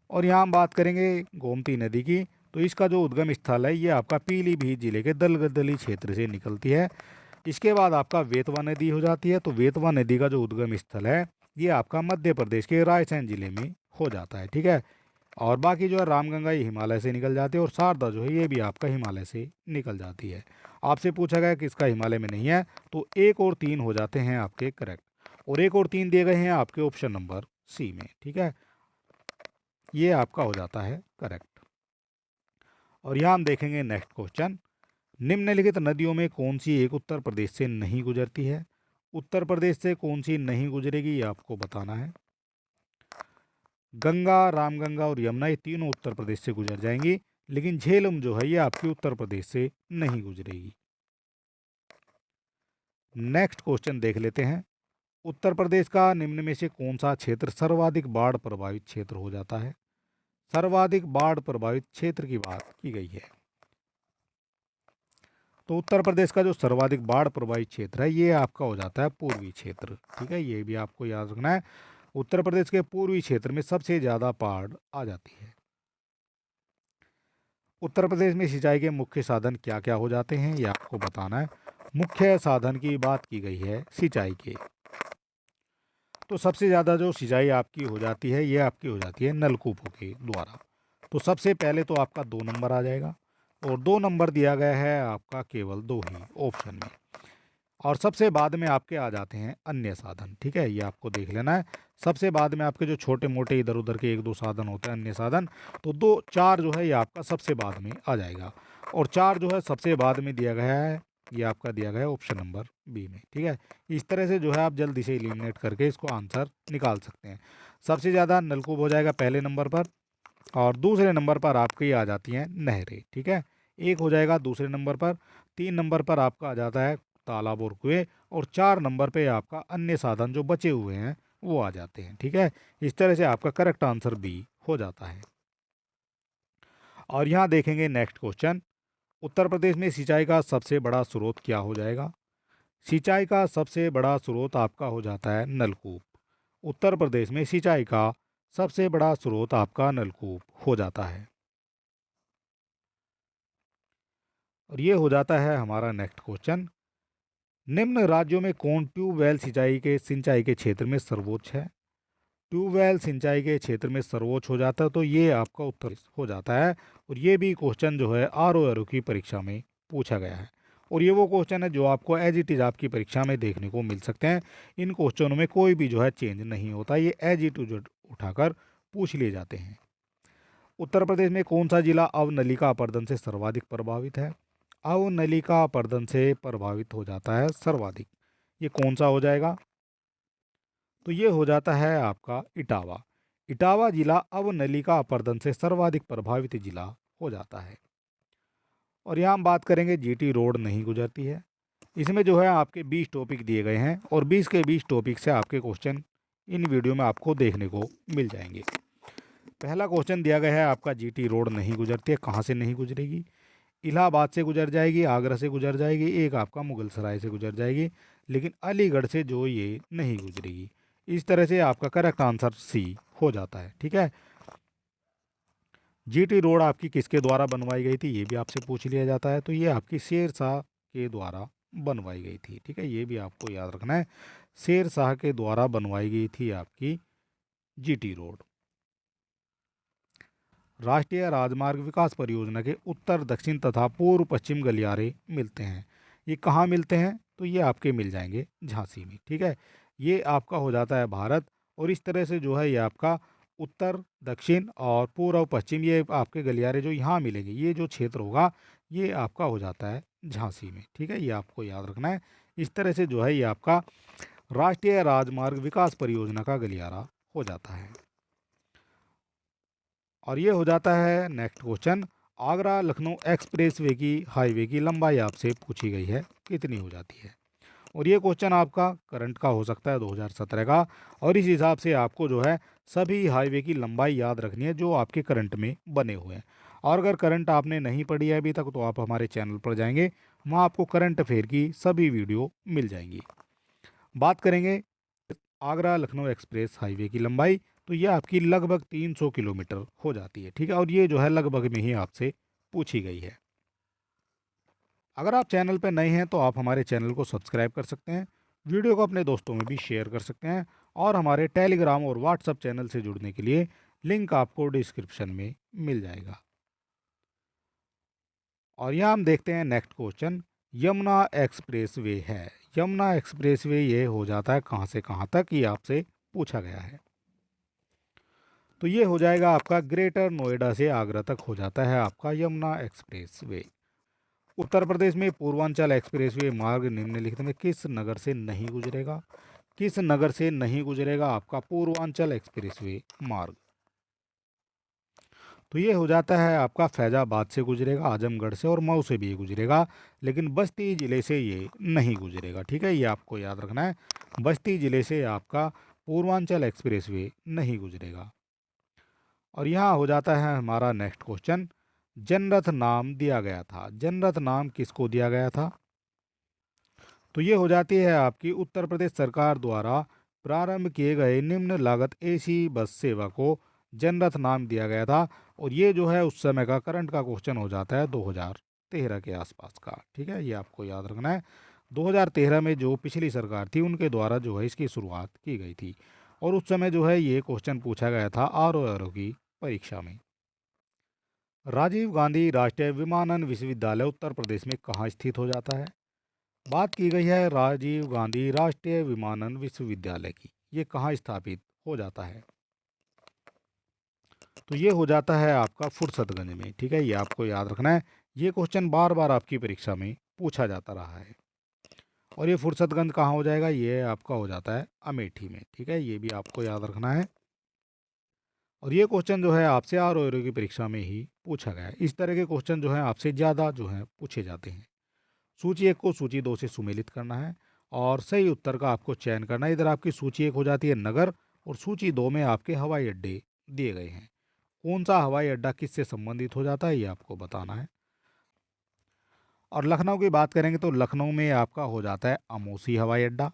और यहाँ हम बात करेंगे गोमती नदी की, तो इसका जो उद्गम स्थल है ये आपका पीलीभीत जिले के दलदली क्षेत्र से निकलती है। इसके बाद आपका वेतवा नदी हो जाती है, तो वेतवा नदी का जो उद्गम स्थल है ये आपका मध्य प्रदेश के रायसेन जिले में हो जाता है। ठीक है, और बाकी जो है रामगंगा ये हिमालय से निकल जाती है, और शारदा जो है ये भी आपका हिमालय से निकल जाती है। आपसे पूछा गया कि इसका हिमालय में नहीं है, तो 1 और 3 हो जाते हैं आपके करेक्ट, और 1 और 3 दिए गए हैं आपके ऑप्शन नंबर सी में। ठीक है, ये आपका हो जाता है करेक्ट। और यहाँ हम देखेंगे नेक्स्ट क्वेश्चन, निम्नलिखित नदियों में कौन सी एक उत्तर प्रदेश से नहीं गुजरती है? उत्तर प्रदेश से कौन सी नहीं गुजरेगी, ये आपको बताना है। गंगा, रामगंगा और यमुना ये तीनों उत्तर प्रदेश से गुजर जाएंगी, लेकिन झेलम जो है ये आपकी उत्तर प्रदेश से नहीं गुजरेगी। नेक्स्ट क्वेश्चन देख लेते हैं, उत्तर प्रदेश का निम्न में से कौन सा क्षेत्र सर्वाधिक बाढ़ प्रभावित क्षेत्र हो जाता है? सर्वाधिक बाढ़ प्रभावित क्षेत्र की बात की गई है, तो उत्तर प्रदेश का जो सर्वाधिक बाढ़ प्रभावित क्षेत्र है ये आपका हो जाता है पूर्वी क्षेत्र। ठीक है, ये भी आपको याद रखना है, उत्तर प्रदेश के पूर्वी क्षेत्र में सबसे ज़्यादा बाढ़ आ जाती है। उत्तर प्रदेश में सिंचाई के मुख्य साधन क्या क्या हो जाते हैं, ये आपको बताना है। मुख्य साधन की बात की गई है सिंचाई के, तो सबसे ज़्यादा जो सिंचाई आपकी हो जाती है ये आपकी हो जाती है नलकूपों के द्वारा। तो सबसे पहले तो आपका 2 नंबर आ जाएगा, और 2 नंबर दिया गया है आपका केवल 2 ही ऑप्शन में। और सबसे बाद में आपके आ जाते हैं अन्य साधन। ठीक है, ये आपको देख लेना है, सबसे बाद में आपके जो छोटे मोटे इधर उधर के 1-2 साधन होते हैं अन्य साधन, तो 2-4 जो है ये आपका सबसे बाद में आ जाएगा। और 4 जो है सबसे बाद में दिया गया है ये आपका दिया गया है ऑप्शन नंबर बी में, ठीक है। इस तरह से जो है आप जल्दी से एलिमिनेट करके इसको आंसर निकाल सकते हैं। सबसे ज़्यादा नलकूप हो जाएगा पहले नंबर पर, और दूसरे नंबर पर आपकी आ जाती हैं नहरें, ठीक है। एक हो जाएगा दूसरे नंबर पर, 3 नंबर पर आपका आ जाता है तालाब और कुएं, और 4 नंबर पे आपका अन्य साधन जो बचे हुए हैं वो आ जाते हैं, ठीक है। इस तरह से आपका करेक्ट आंसर बी हो जाता है। और यहाँ देखेंगे नेक्स्ट क्वेश्चन, उत्तर प्रदेश में सिंचाई का सबसे बड़ा स्रोत क्या हो जाएगा? सिंचाई का सबसे बड़ा स्रोत आपका हो जाता है नलकूप। उत्तर प्रदेश में सिंचाई का सबसे बड़ा स्रोत आपका नलकूप हो जाता है। और ये हो जाता है हमारा नेक्स्ट क्वेश्चन, निम्न राज्यों में कौन ट्यूबवेल सिंचाई के क्षेत्र में सर्वोच्च है? ट्यूबवेल सिंचाई के क्षेत्र में सर्वोच्च हो जाता है, तो ये आपका उत्तर हो जाता है। और ये भी क्वेश्चन जो है आर की परीक्षा में पूछा गया है, और ये वो क्वेश्चन है जो आपको एज इट इज़ आपकी परीक्षा में देखने को मिल सकते हैं। इन क्वेश्चनों में कोई भी जो है चेंज नहीं होता, ये एज इट इज उठाकर पूछ लिए जाते हैं। उत्तर प्रदेश में कौन सा जिला अवनलिका अपर्दन से सर्वाधिक प्रभावित है? अवनलिका अपर्दन से प्रभावित हो जाता है सर्वाधिक, ये कौन सा हो जाएगा? तो ये हो जाता है आपका इटावा। इटावा जिला अवनलिका अपर्दन से सर्वाधिक प्रभावित जिला हो जाता है। और यहाँ हम बात करेंगे जीटी रोड नहीं गुजरती है। इसमें जो है आपके 20 टॉपिक दिए गए हैं, और 20 के 20 टॉपिक से आपके क्वेश्चन इन वीडियो में आपको देखने को मिल जाएंगे। पहला क्वेश्चन दिया गया है आपका, जीटी रोड नहीं गुजरती है, कहाँ से नहीं गुजरेगी? इलाहाबाद से गुजर जाएगी, आगरा से गुजर जाएगी, एक आपका मुगल सराय से गुजर जाएगी, लेकिन अलीगढ़ से जो ये नहीं गुजरेगी। इस तरह से आपका करेक्ट आंसर सी हो जाता है, ठीक है। जीटी रोड आपकी किसके द्वारा बनवाई गई थी, ये भी आपसे पूछ लिया जाता है। तो ये आपकी शेर शाह के द्वारा बनवाई गई थी, ठीक है, ये भी आपको याद रखना है। शेर शाह के द्वारा बनवाई गई थी आपकी जीटी रोड। राष्ट्रीय राजमार्ग विकास परियोजना के उत्तर दक्षिण तथा पूर्व पश्चिम गलियारे मिलते हैं, ये कहाँ मिलते हैं? तो ये आपके मिल जाएंगे झांसी में, ठीक है। ये आपका हो जाता है भारत, और इस तरह से जो है ये आपका उत्तर दक्षिण और पूर्व पश्चिम, ये आपके गलियारे जो यहाँ मिलेंगे, ये जो क्षेत्र होगा ये आपका हो जाता है झांसी में, ठीक है, ये आपको याद रखना है। इस तरह से जो है ये आपका राष्ट्रीय राजमार्ग विकास परियोजना का गलियारा हो जाता है। और ये हो जाता है next question, Agra Lucknow express way की हाईवे की लंबाई आपसे पूछी गई है, कितनी हो जाती है? और ये क्वेश्चन आपका करंट का हो सकता है 2017 का, और इस हिसाब से आपको जो है सभी हाईवे की लंबाई याद रखनी है जो आपके करंट में बने हुए हैं। और अगर करंट आपने नहीं पढ़ी है अभी तक, तो आप हमारे चैनल पर जाएंगे, वहाँ आपको करंट अफेयर की सभी वीडियो मिल जाएंगी। बात करेंगे आगरा लखनऊ एक्सप्रेस हाईवे की लंबाई, तो ये आपकी लगभग 300 किलोमीटर हो जाती है, ठीक है। और ये जो है लगभग में ही आपसे पूछी गई है। अगर आप चैनल पर नए हैं तो आप हमारे चैनल को सब्सक्राइब कर सकते हैं, वीडियो को अपने दोस्तों में भी शेयर कर सकते हैं, और हमारे टेलीग्राम और व्हाट्सएप चैनल से जुड़ने के लिए लिंक आपको डिस्क्रिप्शन में मिल जाएगा। और यहाँ हम देखते हैं next question, Yamuna express way है। यमुना एक्सप्रेस वे ये हो जाता है कहाँ से कहाँ तक, ये आपसे पूछा गया है। तो ये हो जाएगा आपका ग्रेटर नोएडा से आगरा तक हो जाता है आपका यमुना एक्सप्रेस वे। उत्तर प्रदेश में पूर्वांचल एक्सप्रेस वे मार्ग निम्नलिखित में किस नगर से नहीं गुजरेगा? किस नगर से नहीं गुजरेगा आपका पूर्वांचल एक्सप्रेस वे मार्ग? तो ये हो जाता है आपका फैजाबाद से गुजरेगा, आजमगढ़ से और मऊ से भी ये गुजरेगा, लेकिन बस्ती ज़िले से ये नहीं गुजरेगा, ठीक है, ये आपको याद रखना है। बस्ती ज़िले से आपका पूर्वांचल एक्सप्रेस वे नहीं गुजरेगा। और यहाँ हो जाता है हमारा नेक्स्ट क्वेश्चन, जनरथ नाम दिया गया था। जनरथ नाम किसको दिया गया था? तो ये हो जाती है आपकी उत्तर प्रदेश सरकार द्वारा प्रारंभ किए गए निम्न लागत एसी बस सेवा को जनरथ नाम दिया गया था। और ये जो है उस समय का करंट का क्वेश्चन हो जाता है 2013 के आसपास का, ठीक है, ये आपको याद रखना है। 2013 में जो पिछली सरकार थी उनके द्वारा जो है इसकी शुरुआत की गई थी, और उस समय जो है ये क्वेश्चन पूछा गया था आर की परीक्षा में। राजीव गांधी राष्ट्रीय विमानन विश्वविद्यालय उत्तर प्रदेश में कहाँ स्थित हो जाता है? बात की गई है राजीव गांधी राष्ट्रीय विमानन विश्वविद्यालय की, ये कहाँ स्थापित हो जाता है? तो ये हो जाता है आपका फुर्सतगंज में, ठीक है, ये आपको याद रखना है। ये क्वेश्चन बार बार आपकी परीक्षा में पूछा जाता रहा है। और ये फुर्सतगंज कहाँ हो जाएगा, ये आपका हो जाता है अमेठी में। ठीक है, ये भी आपको याद रखना है। और ये क्वेश्चन जो है आपसे आर की परीक्षा में ही पूछा गया है। इस तरह के क्वेश्चन जो है आपसे ज़्यादा जो है पूछे जाते हैं। सूची एक को सूची दो से सुमेलित करना है और सही उत्तर का आपको चयन करना है। इधर आपकी सूची एक हो जाती है नगर और सूची दो में आपके हवाई अड्डे दिए गए हैं। कौन सा हवाई अड्डा किससे संबंधित हो जाता है ये आपको बताना है। और लखनऊ की बात करेंगे तो लखनऊ में आपका हो जाता है अमोसी हवाई अड्डा।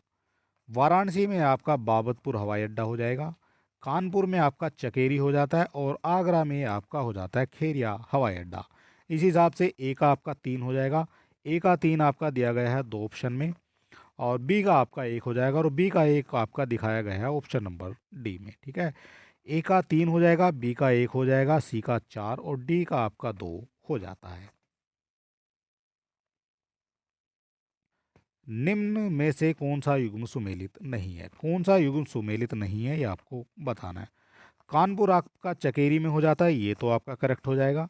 वाराणसी में आपका बाबतपुर हवाई अड्डा हो जाएगा। कानपुर में आपका चकेरी हो जाता है और आगरा में आपका हो जाता है खेरिया हवाई अड्डा। इस हिसाब से ए का आपका 3 हो जाएगा। ए का 3 आपका दिया गया है 2 ऑप्शन में और बी का आपका 1 हो जाएगा और बी का 1 आपका दिखाया गया है ऑप्शन नंबर डी में। ठीक है, ए का 3 हो जाएगा, बी का 1 हो जाएगा, सी का 4 और डी का आपका 2 हो जाता है। निम्न में से कौन सा युग्म सुमेलित नहीं है? कौन सा युग्म सुमेलित नहीं है ये आपको बताना है। कानपुर आपका चकेरी में हो जाता है, ये तो आपका करेक्ट हो जाएगा।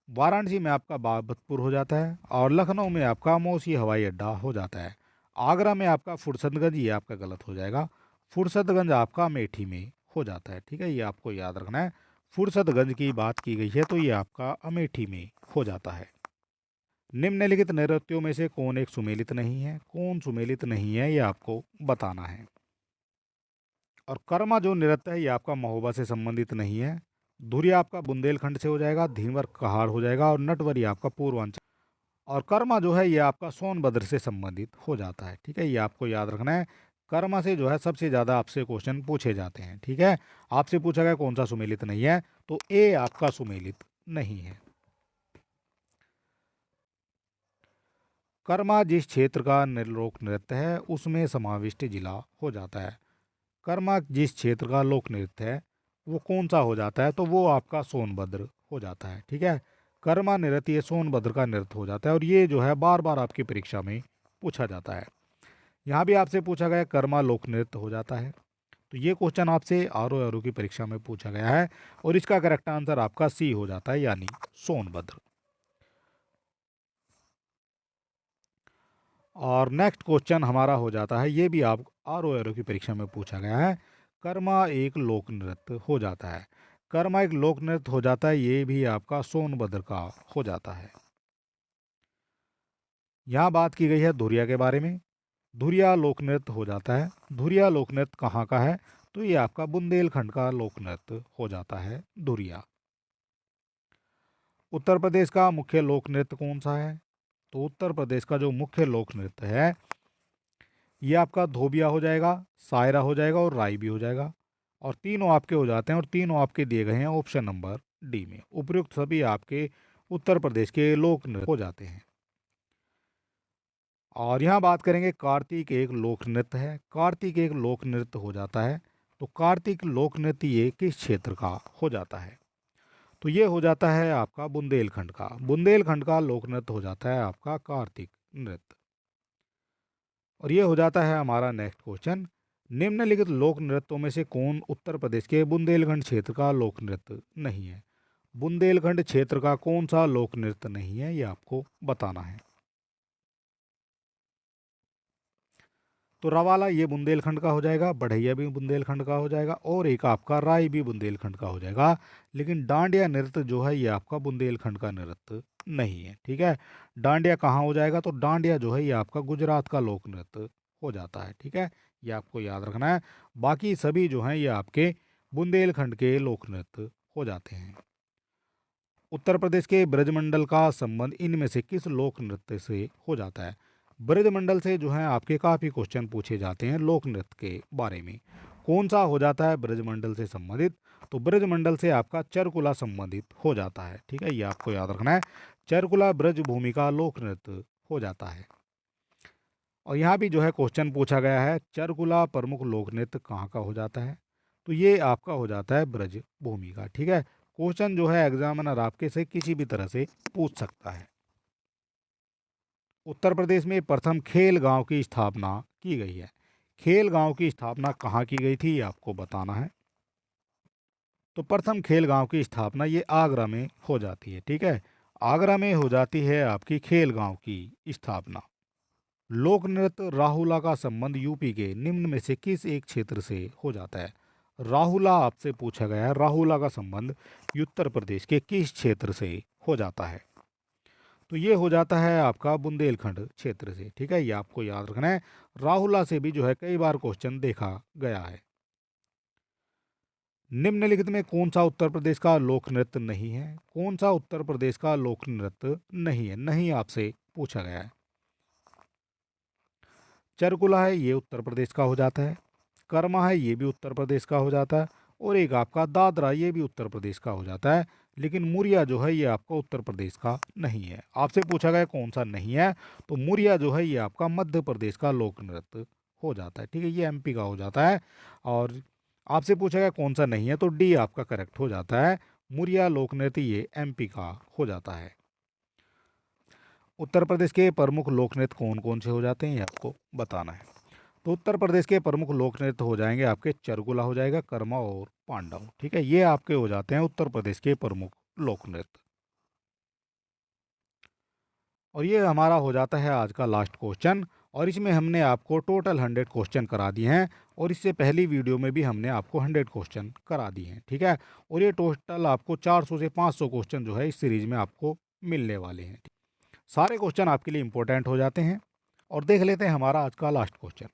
वाराणसी में आपका बाबतपुर हो जाता है और लखनऊ में आपका मौसी हवाई अड्डा हो जाता है। आगरा में आपका फुर्सतगंज, ये आपका गलत हो जाएगा। फुर्सतगंज आपका अमेठी में हो जाता है। ठीक है, ये आपको याद रखना है। फुर्सतगंज की बात की गई है तो ये आपका अमेठी में हो जाता है। निम्नलिखित नृत्यों में से कौन एक सुमेलित नहीं है? कौन सुमेलित नहीं है ये आपको बताना है। और कर्मा जो नृत्य है ये आपका महोबा से संबंधित नहीं है। धुरिया आपका बुंदेलखंड से हो जाएगा, धीवर कहार हो जाएगा और नटवरी आपका पूर्वांचल। और कर्मा जो है ये आपका सोनभद्र से संबंधित हो जाता है। ठीक है, ये आपको याद रखना है। कर्मा से जो है सबसे ज़्यादा आपसे क्वेश्चन पूछे जाते हैं। ठीक है, आपसे पूछा गया कौन सा सुमेलित नहीं है, तो ए आपका सुमेलित नहीं है। कर्मा जिस क्षेत्र का लोक नृत्य है उसमें समाविष्ट जिला हो जाता है। कर्मा जिस क्षेत्र का लोक नृत्य है वो कौन सा हो जाता है, तो वो आपका सोनभद्र हो जाता है। ठीक है, कर्मा नृत्य ये सोनभद्र का नृत्य हो जाता है और ये जो है बार बार आपकी परीक्षा में पूछा जाता है। यहाँ भी आपसे पूछा गया कर्मा लोक नृत्य हो जाता है, तो ये क्वेश्चन आपसे आर की परीक्षा में पूछा गया है और इसका करेक्ट आंसर आपका सी हो जाता है, यानी सोनभद्र। और नेक्स्ट क्वेश्चन हमारा हो जाता है, ये भी आप आर की परीक्षा में पूछा गया है। कर्मा एक लोक नृत्य हो जाता है। कर्मा एक लोक नृत्य हो जाता है, ये भी आपका सोनभद्र का हो जाता है। यहाँ बात की गई है धुरिया के बारे में। धुरिया लोक नृत्य हो जाता है। धुरिया लोक नृत्य कहाँ का है, तो ये आपका बुंदेलखंड का लोक नृत्य हो जाता है धुरिया। उत्तर प्रदेश का मुख्य लोक नृत्य कौन सा है, तो उत्तर प्रदेश का जो मुख्य लोक नृत्य है ये आपका धोबिया हो जाएगा, सायरा हो जाएगा और राई भी हो जाएगा। और तीनों आपके हो जाते हैं और तीनों आपके दिए गए हैं ऑप्शन नंबर डी में। उपयुक्त सभी आपके उत्तर प्रदेश के लोक नृत्य हो जाते हैं। और यहाँ बात करेंगे कार्तिक एक लोक नृत्य है। कार्तिक एक लोक नृत्य हो जाता है, तो कार्तिक लोक नृत्य ये किस क्षेत्र का हो जाता है, तो ये हो जाता है आपका बुंदेलखंड का। बुंदेलखंड का लोक नृत्य हो जाता है आपका कार्तिक नृत्य। और ये हो जाता है हमारा नेक्स्ट क्वेश्चन, निम्नलिखित लोक नृत्यों में से कौन उत्तर प्रदेश के बुंदेलखंड क्षेत्र का लोक नृत्य नहीं है? बुंदेलखंड क्षेत्र का कौन सा लोक नृत्य नहीं है ये आपको बताना है। तो रवाला ये बुंदेलखंड का हो जाएगा, बढ़ैया भी बुंदेलखंड का हो जाएगा और एक आपका राय भी बुंदेलखंड का हो जाएगा। लेकिन डांडिया नृत्य जो है ये आपका बुंदेलखंड का नृत्य नहीं है। ठीक है, डांडिया कहाँ हो जाएगा, तो डांडिया जो है ये आपका गुजरात का लोक नृत्य हो जाता है। ठीक है, ये आपको याद रखना है। बाकी सभी जो हैं ये आपके बुंदेलखंड के लोक नृत्य हो जाते हैं। उत्तर प्रदेश के ब्रजमंडल का संबंध इनमें से किस लोक नृत्य से हो जाता है? ब्रजमंडल से जो है आपके काफ़ी क्वेश्चन पूछे जाते हैं लोक नृत्य के बारे में। कौन सा हो जाता है ब्रजमंडल से संबंधित, तो ब्रजमंडल से आपका चरकुला संबंधित हो जाता है। ठीक है, ये आपको याद रखना है। चरकुला ब्रज भूमि का लोक नृत्य हो जाता है। और यहाँ भी जो है क्वेश्चन पूछा गया है चरकुला प्रमुख लोक नृत्य कहाँ का हो जाता है, तो ये आपका हो जाता है ब्रज भूमि का। ठीक है, क्वेश्चन जो है एग्जामिनर आपके से किसी भी तरह से पूछ सकता है। उत्तर प्रदेश में प्रथम खेल गांव की स्थापना की गई है। खेल गांव की स्थापना कहाँ की गई थी ये आपको बताना है। तो प्रथम खेल गांव की स्थापना ये आगरा में हो जाती है। ठीक है, आगरा में हो जाती है आपकी खेल गांव की स्थापना। लोक नृत्य राहुला का संबंध यूपी के निम्न में से किस एक क्षेत्र से हो जाता है? राहुला आपसे पूछा गया है, राहुला का संबंध उत्तर प्रदेश के किस क्षेत्र से हो जाता है? तो ये हो जाता है आपका बुंदेलखंड क्षेत्र से। ठीक है, ये आपको याद रखना है। राहुला से भी जो है कई बार क्वेश्चन देखा गया है। निम्नलिखित में कौन सा उत्तर प्रदेश का लोक नृत्य नहीं है? कौन सा उत्तर प्रदेश का लोक नृत्य नहीं है? नहीं आपसे पूछा गया है। चरकुला है, ये उत्तर प्रदेश का हो जाता है। कर्मा है, ये भी उत्तर प्रदेश का हो जाता है। और एक आपका दादरा, ये भी उत्तर प्रदेश का हो जाता है। लेकिन मुरिया जो है ये आपका उत्तर प्रदेश का नहीं है। आपसे पूछा गया कौन सा नहीं है, तो मुरिया जो है ये आपका मध्य प्रदेश का लोक नृत्य हो जाता है। ठीक है, ये एमपी का हो जाता है। और आपसे पूछा गया कौन सा नहीं है, तो डी आपका करेक्ट हो जाता है। मुरिया लोक नृत्य ये एमपी का हो जाता है। उत्तर प्रदेश के प्रमुख लोक नृत्य कौन कौन से हो जाते हैं, ये आपको बताना है। तो उत्तर प्रदेश के प्रमुख लोक नृत्य हो जाएंगे आपके चरगुला हो जाएगा, कर्मा और पांडव। ठीक है, ये आपके हो जाते हैं उत्तर प्रदेश के प्रमुख लोक नृत्य। और ये हमारा हो जाता है आज का लास्ट क्वेश्चन। और इसमें हमने आपको टोटल 100 क्वेश्चन करा दिए हैं। और इससे पहली वीडियो में भी हमने आपको 100 क्वेश्चन करा दिए हैं। ठीक है, और ये टोटल आपको 400 से 500 क्वेश्चन जो है इस सीरीज में आपको मिलने वाले हैं। सारे क्वेश्चन आपके लिए इंपॉर्टेंट हो जाते हैं। और देख लेते हैं हमारा आज का लास्ट क्वेश्चन।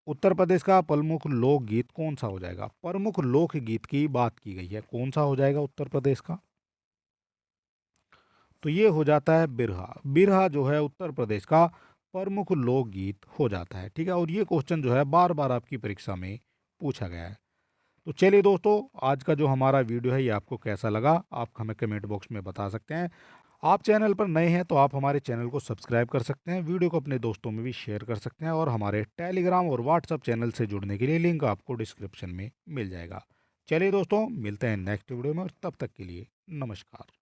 उत्तर प्रदेश का प्रमुख लोकगीत कौन सा हो जाएगा? प्रमुख लोकगीत की बात की गई है, कौन सा हो जाएगा उत्तर प्रदेश का? तो ये हो जाता है बिरहा। बिरहा जो है उत्तर प्रदेश का प्रमुख लोकगीत हो जाता है। ठीक है, और ये क्वेश्चन जो है बार बार आपकी परीक्षा में पूछा गया है। तो चलिए दोस्तों, आज का जो हमारा वीडियो है ये आपको कैसा लगा आप हमें कमेंट बॉक्स में बता सकते हैं। आप चैनल पर नए हैं तो आप हमारे चैनल को सब्सक्राइब कर सकते हैं, वीडियो को अपने दोस्तों में भी शेयर कर सकते हैं। और हमारे टेलीग्राम और व्हाट्सएप चैनल से जुड़ने के लिए लिंक आपको डिस्क्रिप्शन में मिल जाएगा। चलिए दोस्तों, मिलते हैं नेक्स्ट वीडियो में, और तब तक के लिए नमस्कार।